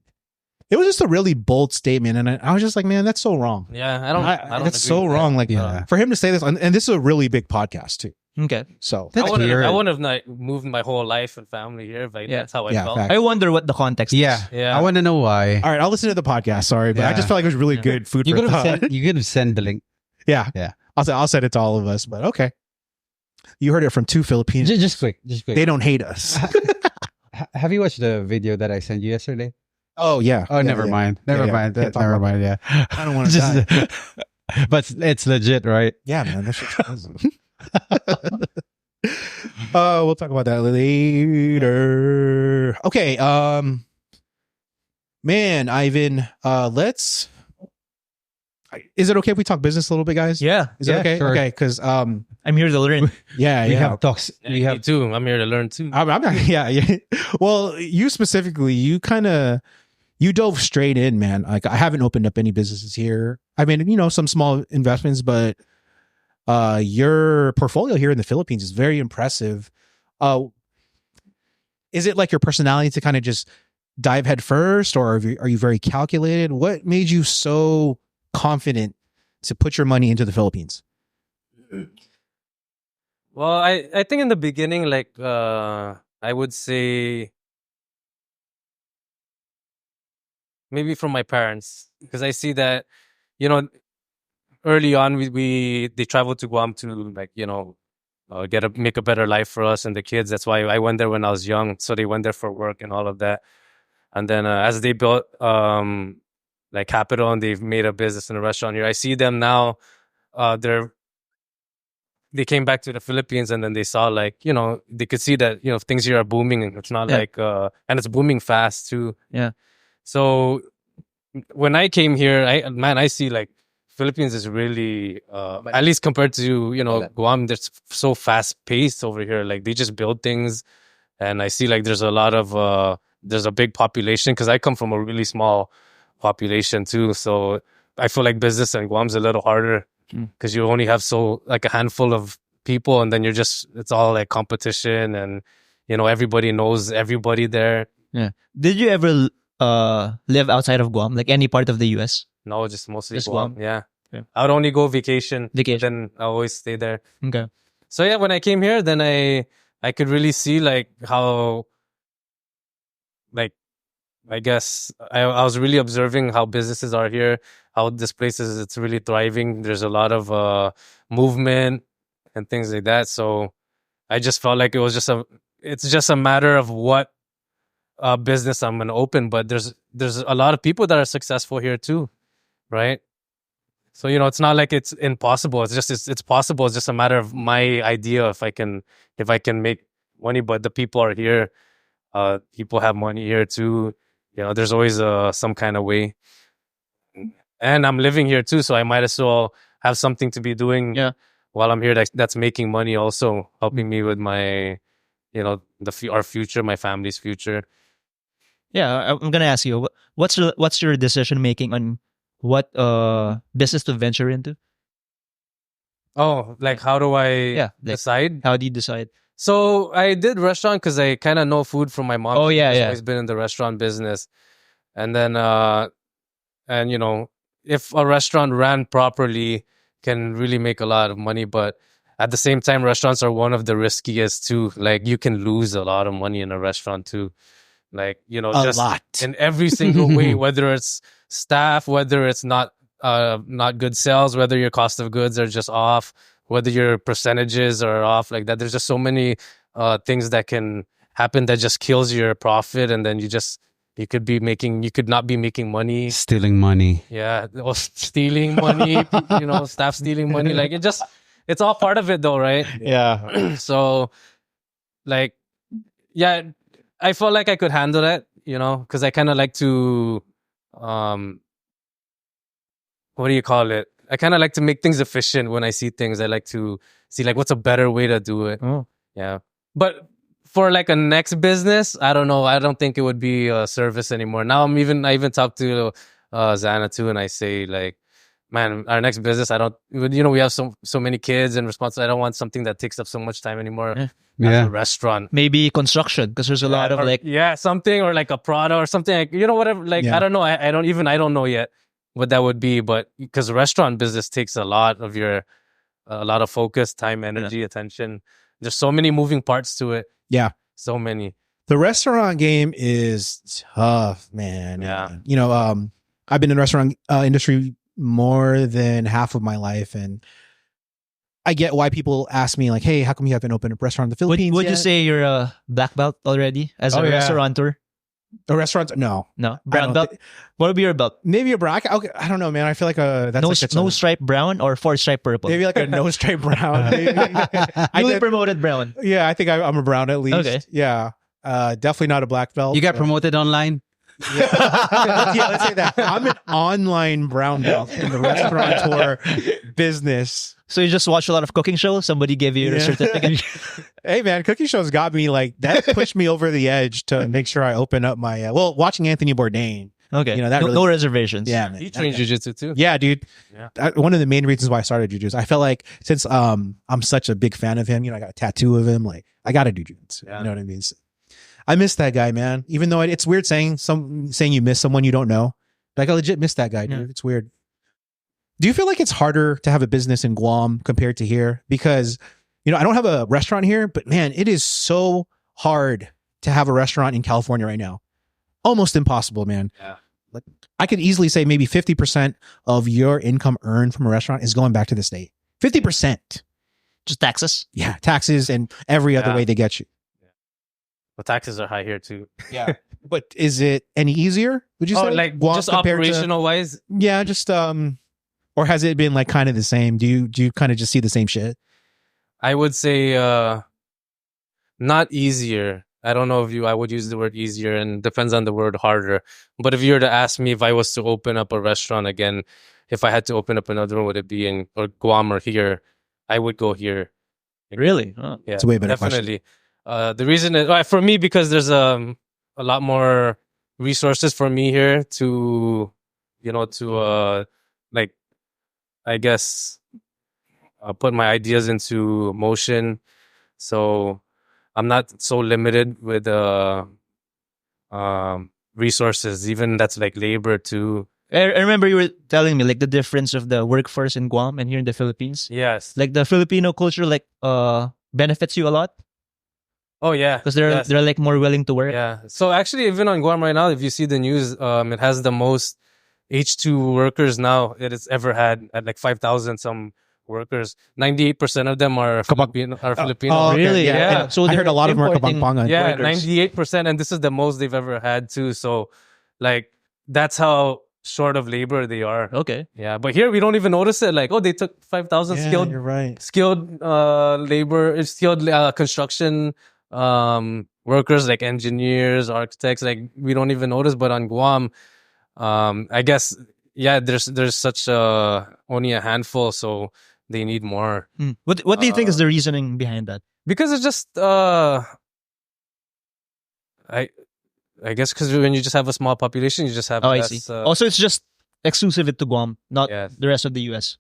It was just a really bold statement, and I was just like, man, that's so wrong. Yeah, I don't That's agree so with wrong. that. Like Yeah. for him to say this, and this is a really big podcast too. Okay. So That's weird. I wouldn't have like, moved my whole life and family here, but Yeah. that's how I Yeah, felt. fact. I wonder what the context Yeah. is. Yeah. I want to know why. all right, I'll listen to the podcast. Sorry, but I Yeah. just felt like it was really good food You for could have thought. sent. You could have sent the link. Yeah, Yeah. I'll send it to all of us. But okay, you heard it from two Filipinos. Just quick. Just quick. They don't hate us. Have you watched the video that I sent you yesterday? Oh yeah. Oh, Yeah, never yeah. mind. Never Yeah, mind. yeah. Can't talk Never about mind. Yeah. I don't want to die. Just, but it's legit, right? Yeah, man, that shit's awesome. We'll talk about that later. Okay, man, Ivan, let's. Is it okay if we talk business a little bit, guys? Yeah. Is it Yeah, okay? sure. Okay, because I'm here to learn. yeah, We yeah. have talks. Yeah, We me have. too. I'm here to learn too. I'm not, yeah. Well, you specifically, you dove straight in, man. Like I haven't opened up any businesses here. I mean, some small investments, but your portfolio here in the Philippines is very impressive. Is it like your personality to kind of just dive head first, or are you very calculated? What made you so confident to put your money into the Philippines? Well, I think in the beginning, like I would say maybe from my parents, because I see that early on they traveled to Guam to like make a better life for us and the kids. That's why I went there when I was young, so they went there for work and all of that. And then as they built like capital and they've made a business in a restaurant here, I see them now. They came back to the Philippines and then they saw like, they could see that, things here are booming and it's not like, and it's booming fast too. Yeah. So when I came here, I see like Philippines is really, at least compared to, Guam, that's so fast paced over here. Like they just build things and I see like there's a big population because I come from a really small population too. So I feel like business in Guam's a little harder because you only have like a handful of people and then it's all like competition and, everybody knows everybody there. Yeah. Did you ever live outside of Guam, like any part of the US? No, just mostly Just Guam. Guam? Yeah. Yeah. I would only go vacation. Vacation. Then I always stay there. Okay. So yeah, when I came here, then I could really see like how, like, I guess I was really observing how businesses are here, how this place it's really thriving. There's a lot of movement and things like that. So I just felt like it's just a matter of what business I'm gonna open. But there's a lot of people that are successful here too, right? So it's not like it's impossible. It's possible. It's just a matter of my idea if I can make money. But the people are here. People have money here too. There's always some kind of way. And I'm living here too, so I might as well have something to be doing while I'm here that's making money also, helping me with my, our future, my family's future. Yeah, I'm gonna ask you, what's your decision making on what business to venture into? Oh, like how do I decide? How do you decide? So I did restaurant because I kind of know food from my mom. Oh, yeah, She's yeah. always been in the restaurant business. And then, if a restaurant ran properly, can really make a lot of money. But at the same time, restaurants are one of the riskiest too. Like you can lose a lot of money in a restaurant too. Like, A just lot. in every single way, whether it's staff, whether it's not good sales, whether your cost of goods are just off, whether your percentages are off, like that. There's just so many things that can happen that just kills your profit, and then you could not be making money. Stealing money. Yeah, or stealing money, staff stealing money. Like it's all part of it though, right? Yeah. So, like, yeah, I felt like I could handle that, because I kind of like to, what do you call it? I kind of like to make things efficient when I see things. I like to see like what's a better way to do it. Oh. Yeah. But for like a next business, I don't know. I don't think it would be a service anymore. Now I even talk to Zana too, and I say like man, our next business, I don't, we have so many kids and responsibilities. I don't want something that takes up so much time anymore. Yeah. As a restaurant. Maybe construction, because there's a lot of something, or like a Prada or something, like, whatever. Like, I don't know. I don't know yet what that would be, but because the restaurant business takes a lot of focus, time, energy, attention. There's so many moving parts to it. Yeah. So many. The restaurant game is tough, man. Yeah. I've been in the restaurant industry more than half of my life, and I get why people ask me, like, hey, how come you haven't opened a restaurant in the Philippines Would yet? you say you're a black belt already as a restaurateur? A restaurant? No. Brown belt? What would be your belt? Maybe a brown. I don't know, man. I feel like that's no stripe brown or 4 stripe purple? maybe like a no stripe brown. Maybe. I promoted brown. Yeah, I think I'm a brown at least. Okay. Yeah. Definitely not a black belt. You got promoted online? Yeah, let's say that. I'm an online brown belt in the restaurateur business. So you just watch a lot of cooking shows? Somebody gave you your certificate? Hey, man, cooking shows got me, like, that pushed me over the edge to make sure I open up my, watching Anthony Bourdain. Okay. That no reservations. Yeah, man. He trained jiu-jitsu too. Yeah, dude. Yeah. One of the main reasons why I started jiu-jitsu, I felt like since I'm such a big fan of him, I got a tattoo of him, like, I got to do jiu-jitsu. Yeah. You know what I mean? So, I miss that guy, man. Even though it's weird saying you miss someone you don't know. Like, I legit miss that guy, dude. Yeah. It's weird. Do you feel like it's harder to have a business in Guam compared to here? Because, I don't have a restaurant here, but man, it is so hard to have a restaurant in California right now. Almost impossible, man. Yeah. Like, I could easily say maybe 50% of your income earned from a restaurant is going back to the state. 50%. Just taxes? Yeah. Taxes and every other way they get you. But taxes are high here too. Yeah. But is it any easier? Would you say? Like Guam just compared to- operational wise? Yeah, just or has it been like kind of the same? Do you kind of just see the same shit? I would say not easier. I don't know if I would use the word easier, and depends on the word harder. But if you were to ask me if I was to open up a restaurant again, if I had to open up another one, would it be in Guam or here? I would go here. Really? Oh. Yeah, It's a way better definitely. The reason is for me, because there's a lot more resources for me here to, like, I guess, put my ideas into motion. So I'm not so limited with resources, even that's like labor too. I remember you were telling me like the difference of the workforce in Guam and here in the Philippines. Yes. Like the Filipino culture benefits you a lot Oh yeah. because they're like more willing to work. Yeah. So actually, even on Guam right now, if you see the news, it has the most H2 workers now that it's ever had, at like 5,000 some workers. 98% of them are Filipino. Oh, okay. Really? Yeah. So I heard a lot of them are importing- Kapampangan. Yeah, workers. 98%, and this is the most they've ever had too. So, like, that's how short of labor they are. Okay. Yeah, but here we don't even notice it. Like, they took 5,000 Yeah, skilled you're right. skilled construction workers, like engineers, architects. Like, we don't even notice. But on Guam, I guess, there's such only a handful, so they need more. What do you think is the reasoning behind that? Because it's just I guess because when you just have a small population, you just have I less, see. Also, it's just exclusive to Guam, not Yes. the rest of the U.S.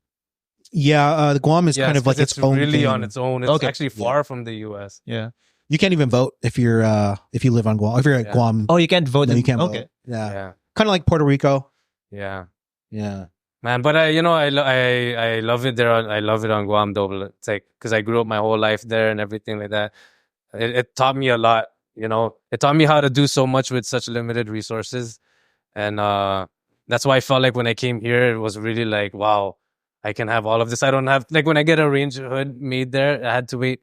Yeah, the Guam is yes, kind of like 'cause its own really thing. on its own. It's Okay. actually far from the U.S. Yeah. You can't even vote if you live on Guam. If you're at Yeah. Guam, Oh, you can't vote. no, you can't Okay. vote. Yeah, Yeah, kind of like Puerto Rico. yeah, Yeah, man. But I love it there. I love it on Guam though. It's like because I grew up my whole life there and everything like that. It taught me a lot. It taught me how to do so much with such limited resources, and that's why I felt like when I came here, it was really like, wow, I can have all of this. I don't have, like, when I get a range hood made there, I had to wait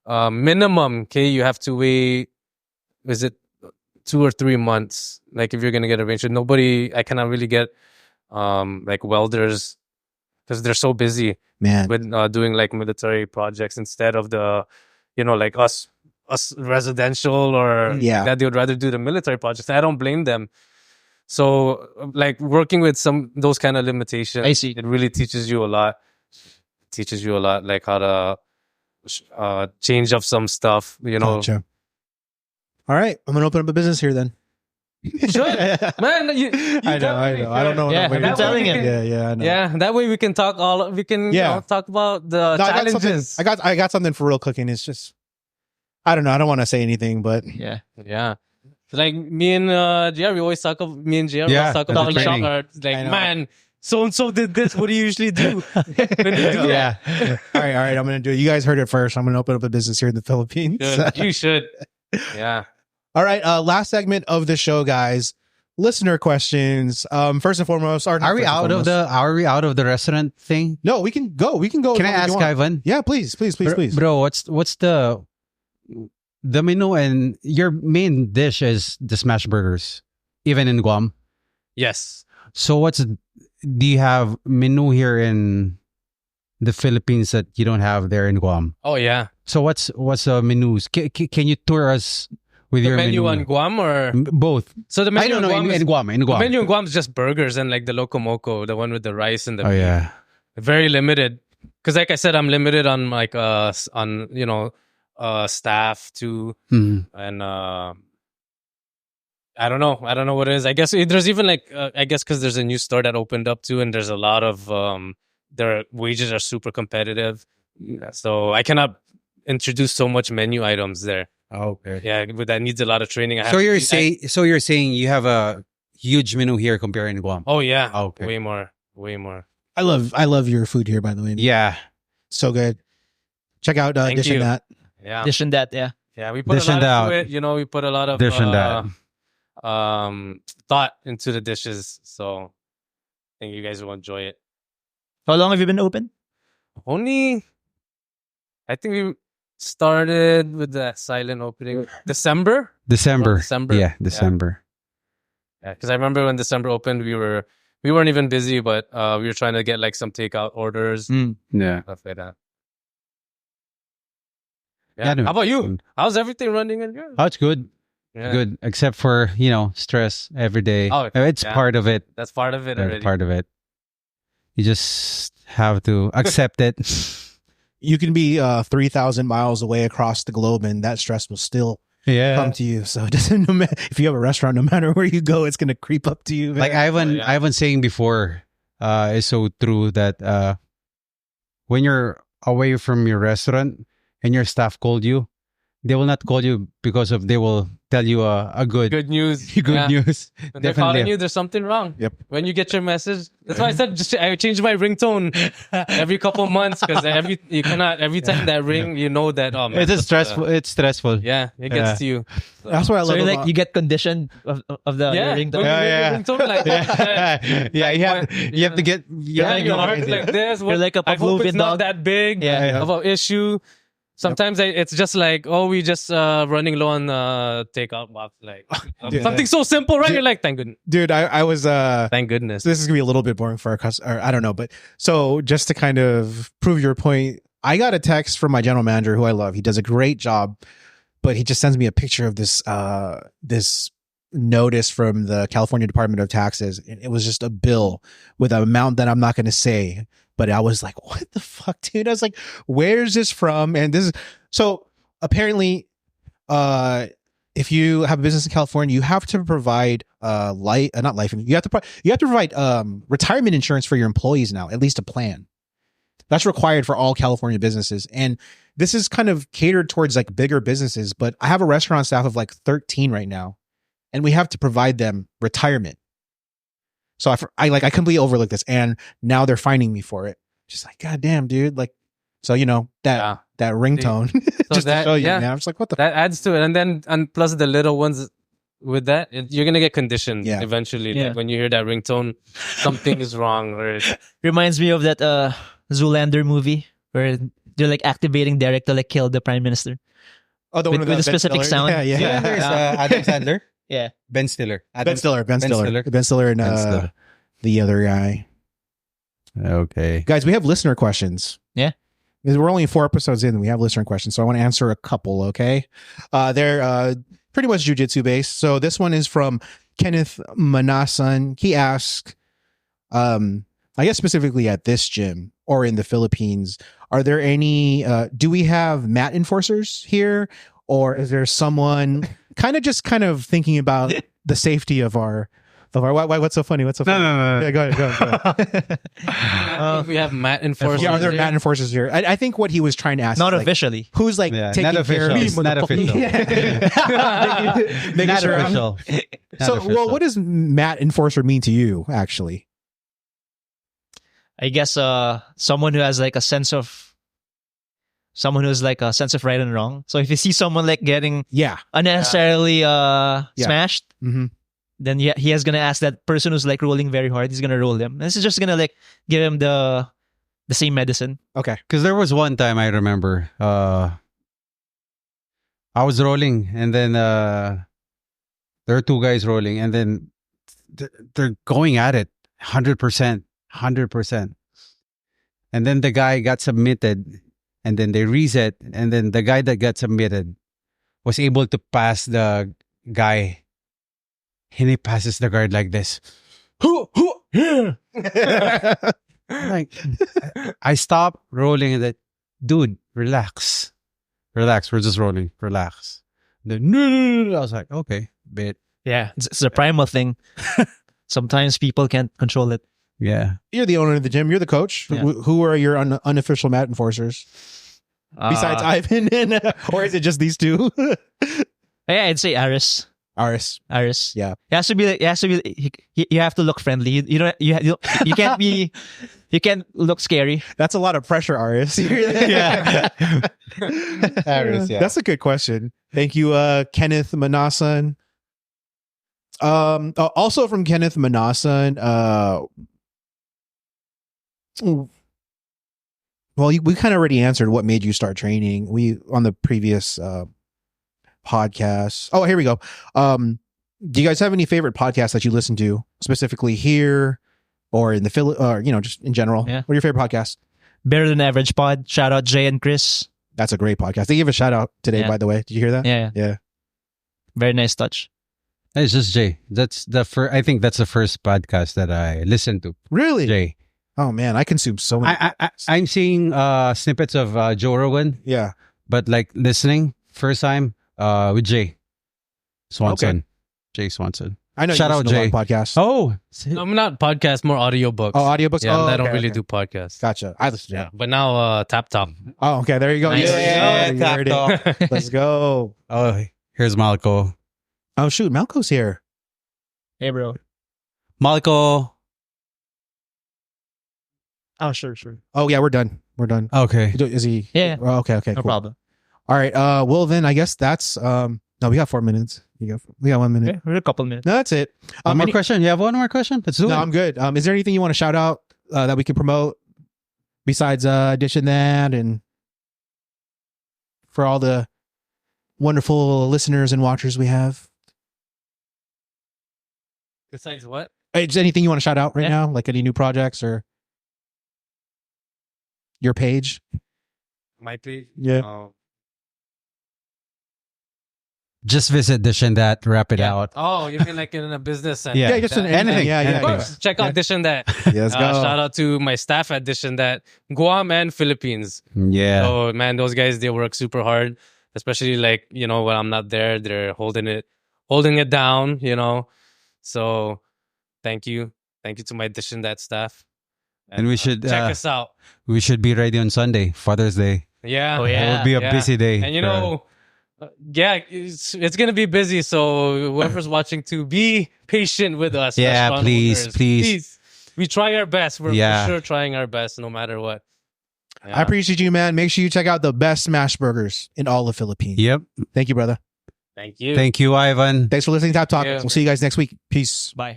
minimum. Okay, you have to wait. Is it 2 or 3 months? Like, if you're gonna get a range hood, I cannot really get like welders because they're so busy man. with doing like military projects instead of the, like us residential or Yeah. that. They would rather do the military projects. I don't blame them. So, like, working with those kind of limitations, I see. it really teaches you a lot. Like how to change up some stuff. Gotcha. All right, I'm gonna open up a business here then. should. Man, you I know. I don't know. Yeah, nobody- I've been telling him. Yeah, I know. Yeah, that way we can talk talk about the No, I got something. challenges. I got something for real cooking. It's just, I don't know. I don't want to say anything, but Yeah. Yeah. Like me and JR, we always talk about Yeah, talk the about training. like I know. man, so and so did this. What do you usually do? When you do Yeah. all right. I'm gonna do it. You guys heard it first. I'm gonna open up a business here in the Philippines. that, you should. Yeah. All right. Last segment of the show, guys. Listener questions. First and foremost, Are we out of the restaurant thing? No, we can go. We can go. Can I as long as ask you want. Ivan? Yeah, please. Bro, what's the menu, and your main dish is the smash burgers, even in Guam. Yes. So do you have menu here in the Philippines that you don't have there in Guam? Oh yeah. So what's the menus? Can you tour us with The your menu menu? on Guam or Both. so the I menu don't know, on Guam in Guam. In the Guam. menu on Guam is just burgers and like the loco moco, the one with the rice and the Oh yeah. very limited. Because like I said, I'm limited on like staff too. Mhm. And I don't know what it is. I guess there's even like I guess because there's a new store that opened up too, and there's a lot of their wages are super competitive, so I cannot introduce so much menu items there. Oh, okay. Yeah, but that needs a lot of training. So you're saying you have a huge menu here compared in Guam? Oh yeah, Okay. way more. I love your food here, by the way. Yeah. So good. Check out Thank Dish and you. That. Yeah, Dish and that, yeah. yeah. We put Dish a lot and out. into it. You know, we put a lot of Dish and that. thought into the dishes. So I think you guys will enjoy it. How long have you been open? I think we started with the silent opening December. December. December. Yeah, December. Yeah, because I remember when December opened, we weren't even busy, but we were trying to get like some takeout orders, Yeah. stuff like that. Yeah, Yeah. no. How about you? How's everything running in yours? Oh, it's good. Yeah. Good. Except for, stress every day. Oh, It's yeah. part of it. That's part of it That's already. part of it. You just have to accept it. You can be 3,000 miles away across the globe, and that stress will still Yeah. come to you. So it doesn't. No matter, if you have a restaurant, no matter where you go, it's gonna creep up to you. Man. Like Ivan, yeah. Ivan saying before, is so true that when you're away from your restaurant and your staff called you, they will not call you because they will tell you a good Good news. good Yeah. news. When they're calling Definitely. you, there's something wrong. Yep. When you get your message, that's why I said I change my ringtone every couple of months because every time that ring, you know that man, It is stressful. It's stressful. Yeah, it gets to you. That's what I So love. you get conditioned of the Yeah, ringtone. when you Yeah, hear the ringtone, like Yeah, you have to get your heart like this. You're like a I hope Pavlovian it's not dog. that big Yeah. of an issue. Sometimes it's just like, we just running low on takeout box, like Yeah. something so simple, right? You're like, thank goodness, Dude, I was thank goodness. so this is gonna be a little bit boring for our customer. I don't know, but so just to kind of prove your point, I got a text from my general manager, who I love. He does a great job, but he just sends me a picture of this this notice from the California Department of Taxes, and it was just a bill with an amount that I'm not going to say. But I was like, "What the fuck, dude?" I was like, "Where's this from?" And this is so apparently, if you have a business in California, you have to provide not life. You have to provide retirement insurance for your employees now, at least a plan. That's required for all California businesses, and this is kind of catered towards like bigger businesses. But I have a restaurant staff of like 13 right now, and we have to provide them retirement. So I completely overlooked this, and now they're finding me for it. Just like, God damn, dude. Like, so that ringtone, just that- to show you, yeah. man. I'm just like, what the That adds to it, and plus the little ones with that, you're gonna get conditioned Yeah. eventually. Yeah. Like when you hear that ringtone, something is wrong. Or Reminds me of that Zoolander movie where they're like activating Derek to like kill the prime minister. Oh, the With- one with a Ben specific Stiller? sound. Yeah. Yeah, there's Adam Sandler. Yeah. Ben Stiller. Ben Stiller, and Ben Stiller. the other guy. Okay. Guys, we have listener questions. Yeah. Because we're only 4 episodes in, and we have listener questions, so I want to answer a couple. Okay, they're pretty much jujitsu based. So this one is from Kenneth Manasan. He asked, I guess specifically at this gym or in the Philippines, are there any? Do we have mat enforcers here, or is there someone kind of thinking about the safety of our what's so funny? What's so funny? No. Yeah, go ahead. I think we have Matt enforcers. Yeah, are there here. Matt enforcers here? I think what he was trying to ask Not is, like, officially. who's like Yeah, taking not care of official. me? Not official. Making Not sure I'm- official. So, well, what does Matt enforcer mean to you, actually? I guess someone who has like a sense of right and wrong. So if you see someone like getting Yeah. unnecessarily smashed, Mm-hmm. then he is gonna ask that person who's like rolling very hard. He's gonna roll him. This is just gonna like give him the same medicine. Okay. Because there was one time I remember, I was rolling, and then there are two guys rolling, and then they're going at it 100%, 100%. And then the guy got submitted, and then they reset, and then the guy that got submitted was able to pass the guy. And he passes the guard like this. Like, I stopped rolling and that, dude, relax. Relax, we're just rolling. Relax. Then, no. I was like, okay, bit. Yeah, it's a primal thing. Sometimes people can't control it. Yeah. You're the owner of the gym. You're the coach. Yeah. Who are your unofficial mat enforcers besides Ivan? Or is it just these two? Yeah, I'd say Aris. Aris. Yeah. He has to be. You have to look friendly. You don't. You can't be. You can't look scary. That's a lot of pressure, Aris. Yeah. Aris, yeah. That's a good question. Thank you, Kenneth Manasan. Also from Kenneth Manasan. Well, we kind of already answered what made you start training. We on the previous podcast. Oh, here we go. Do you guys have any favorite podcasts that you listen to, specifically here or in the or just in general? Yeah. What are your favorite podcasts? Better Than Average Pod. Shout out Jay and Chris. That's a great podcast. They gave a shout out today, Yeah. by the way. Did you hear that? Yeah. Very nice touch. It's just Jay. That's the first. I think that's the first podcast that I listened to. Really? Jay. Oh man, I consume so many. I'm seeing snippets of Joe Rogan, Yeah. but like listening first time with Jay Swanson. Okay. Jay Swanson. I know Shout you out listen to a Jay. lot of podcasts. Oh, I'm not podcast, more audiobooks. Oh, audiobooks. Yeah, Oh, I don't okay, really okay. do podcasts. Gotcha. I listen to Yeah, that. but now Tap Top. Oh, okay. There you go. Nice. Yeah, Yeah, you heard it. Let's go. oh, here's Malco. Oh shoot, Malco's here. Hey, bro. Malco. Oh, sure. Oh yeah, we're done. We're done. Okay. Is he? Yeah. Oh, okay. No Cool. problem. All right. Well then, I guess that's no. We got 4 minutes. We got 1 minute. Okay, we're a couple minutes. No, that's it. One more Any- question. You have one more question? Let's do No, it. I'm good. Is there anything you want to shout out that we can promote besides Edition That and for all the wonderful listeners and watchers we have? Besides what? Is there anything you want to shout out right Yeah. now? Like any new projects or your page? My page. Yeah. Just visit Dish and That. Wrap it out. Oh, you mean like in a business sense? Yeah. Yeah, just That- anything. Yeah, Of course. Check out Dish and That. Yeah, let's go. Shout out to my staff at Dish and That, Guam and Philippines. Yeah. Oh man, those guys, they work super hard. Especially like, when I'm not there, they're holding it down, So thank you. Thank you to my Dish and That staff. And we should check us out. we should be ready on Sunday, Father's Day. Yeah. Oh, yeah. It will be a busy day. And it's gonna be busy. So whoever's watching, to be patient with us. Yeah, restaurant please, owners. please. We try our best. We're Yeah. for sure trying our best, no matter what. I appreciate you, man. Make sure you check out the best smash burgers in all of Philippines. Yep. Thank you, brother. Thank you. Thank you, Ivan. Thanks for listening to Tap Talk. Yeah. We'll see you guys next week. Peace. Bye.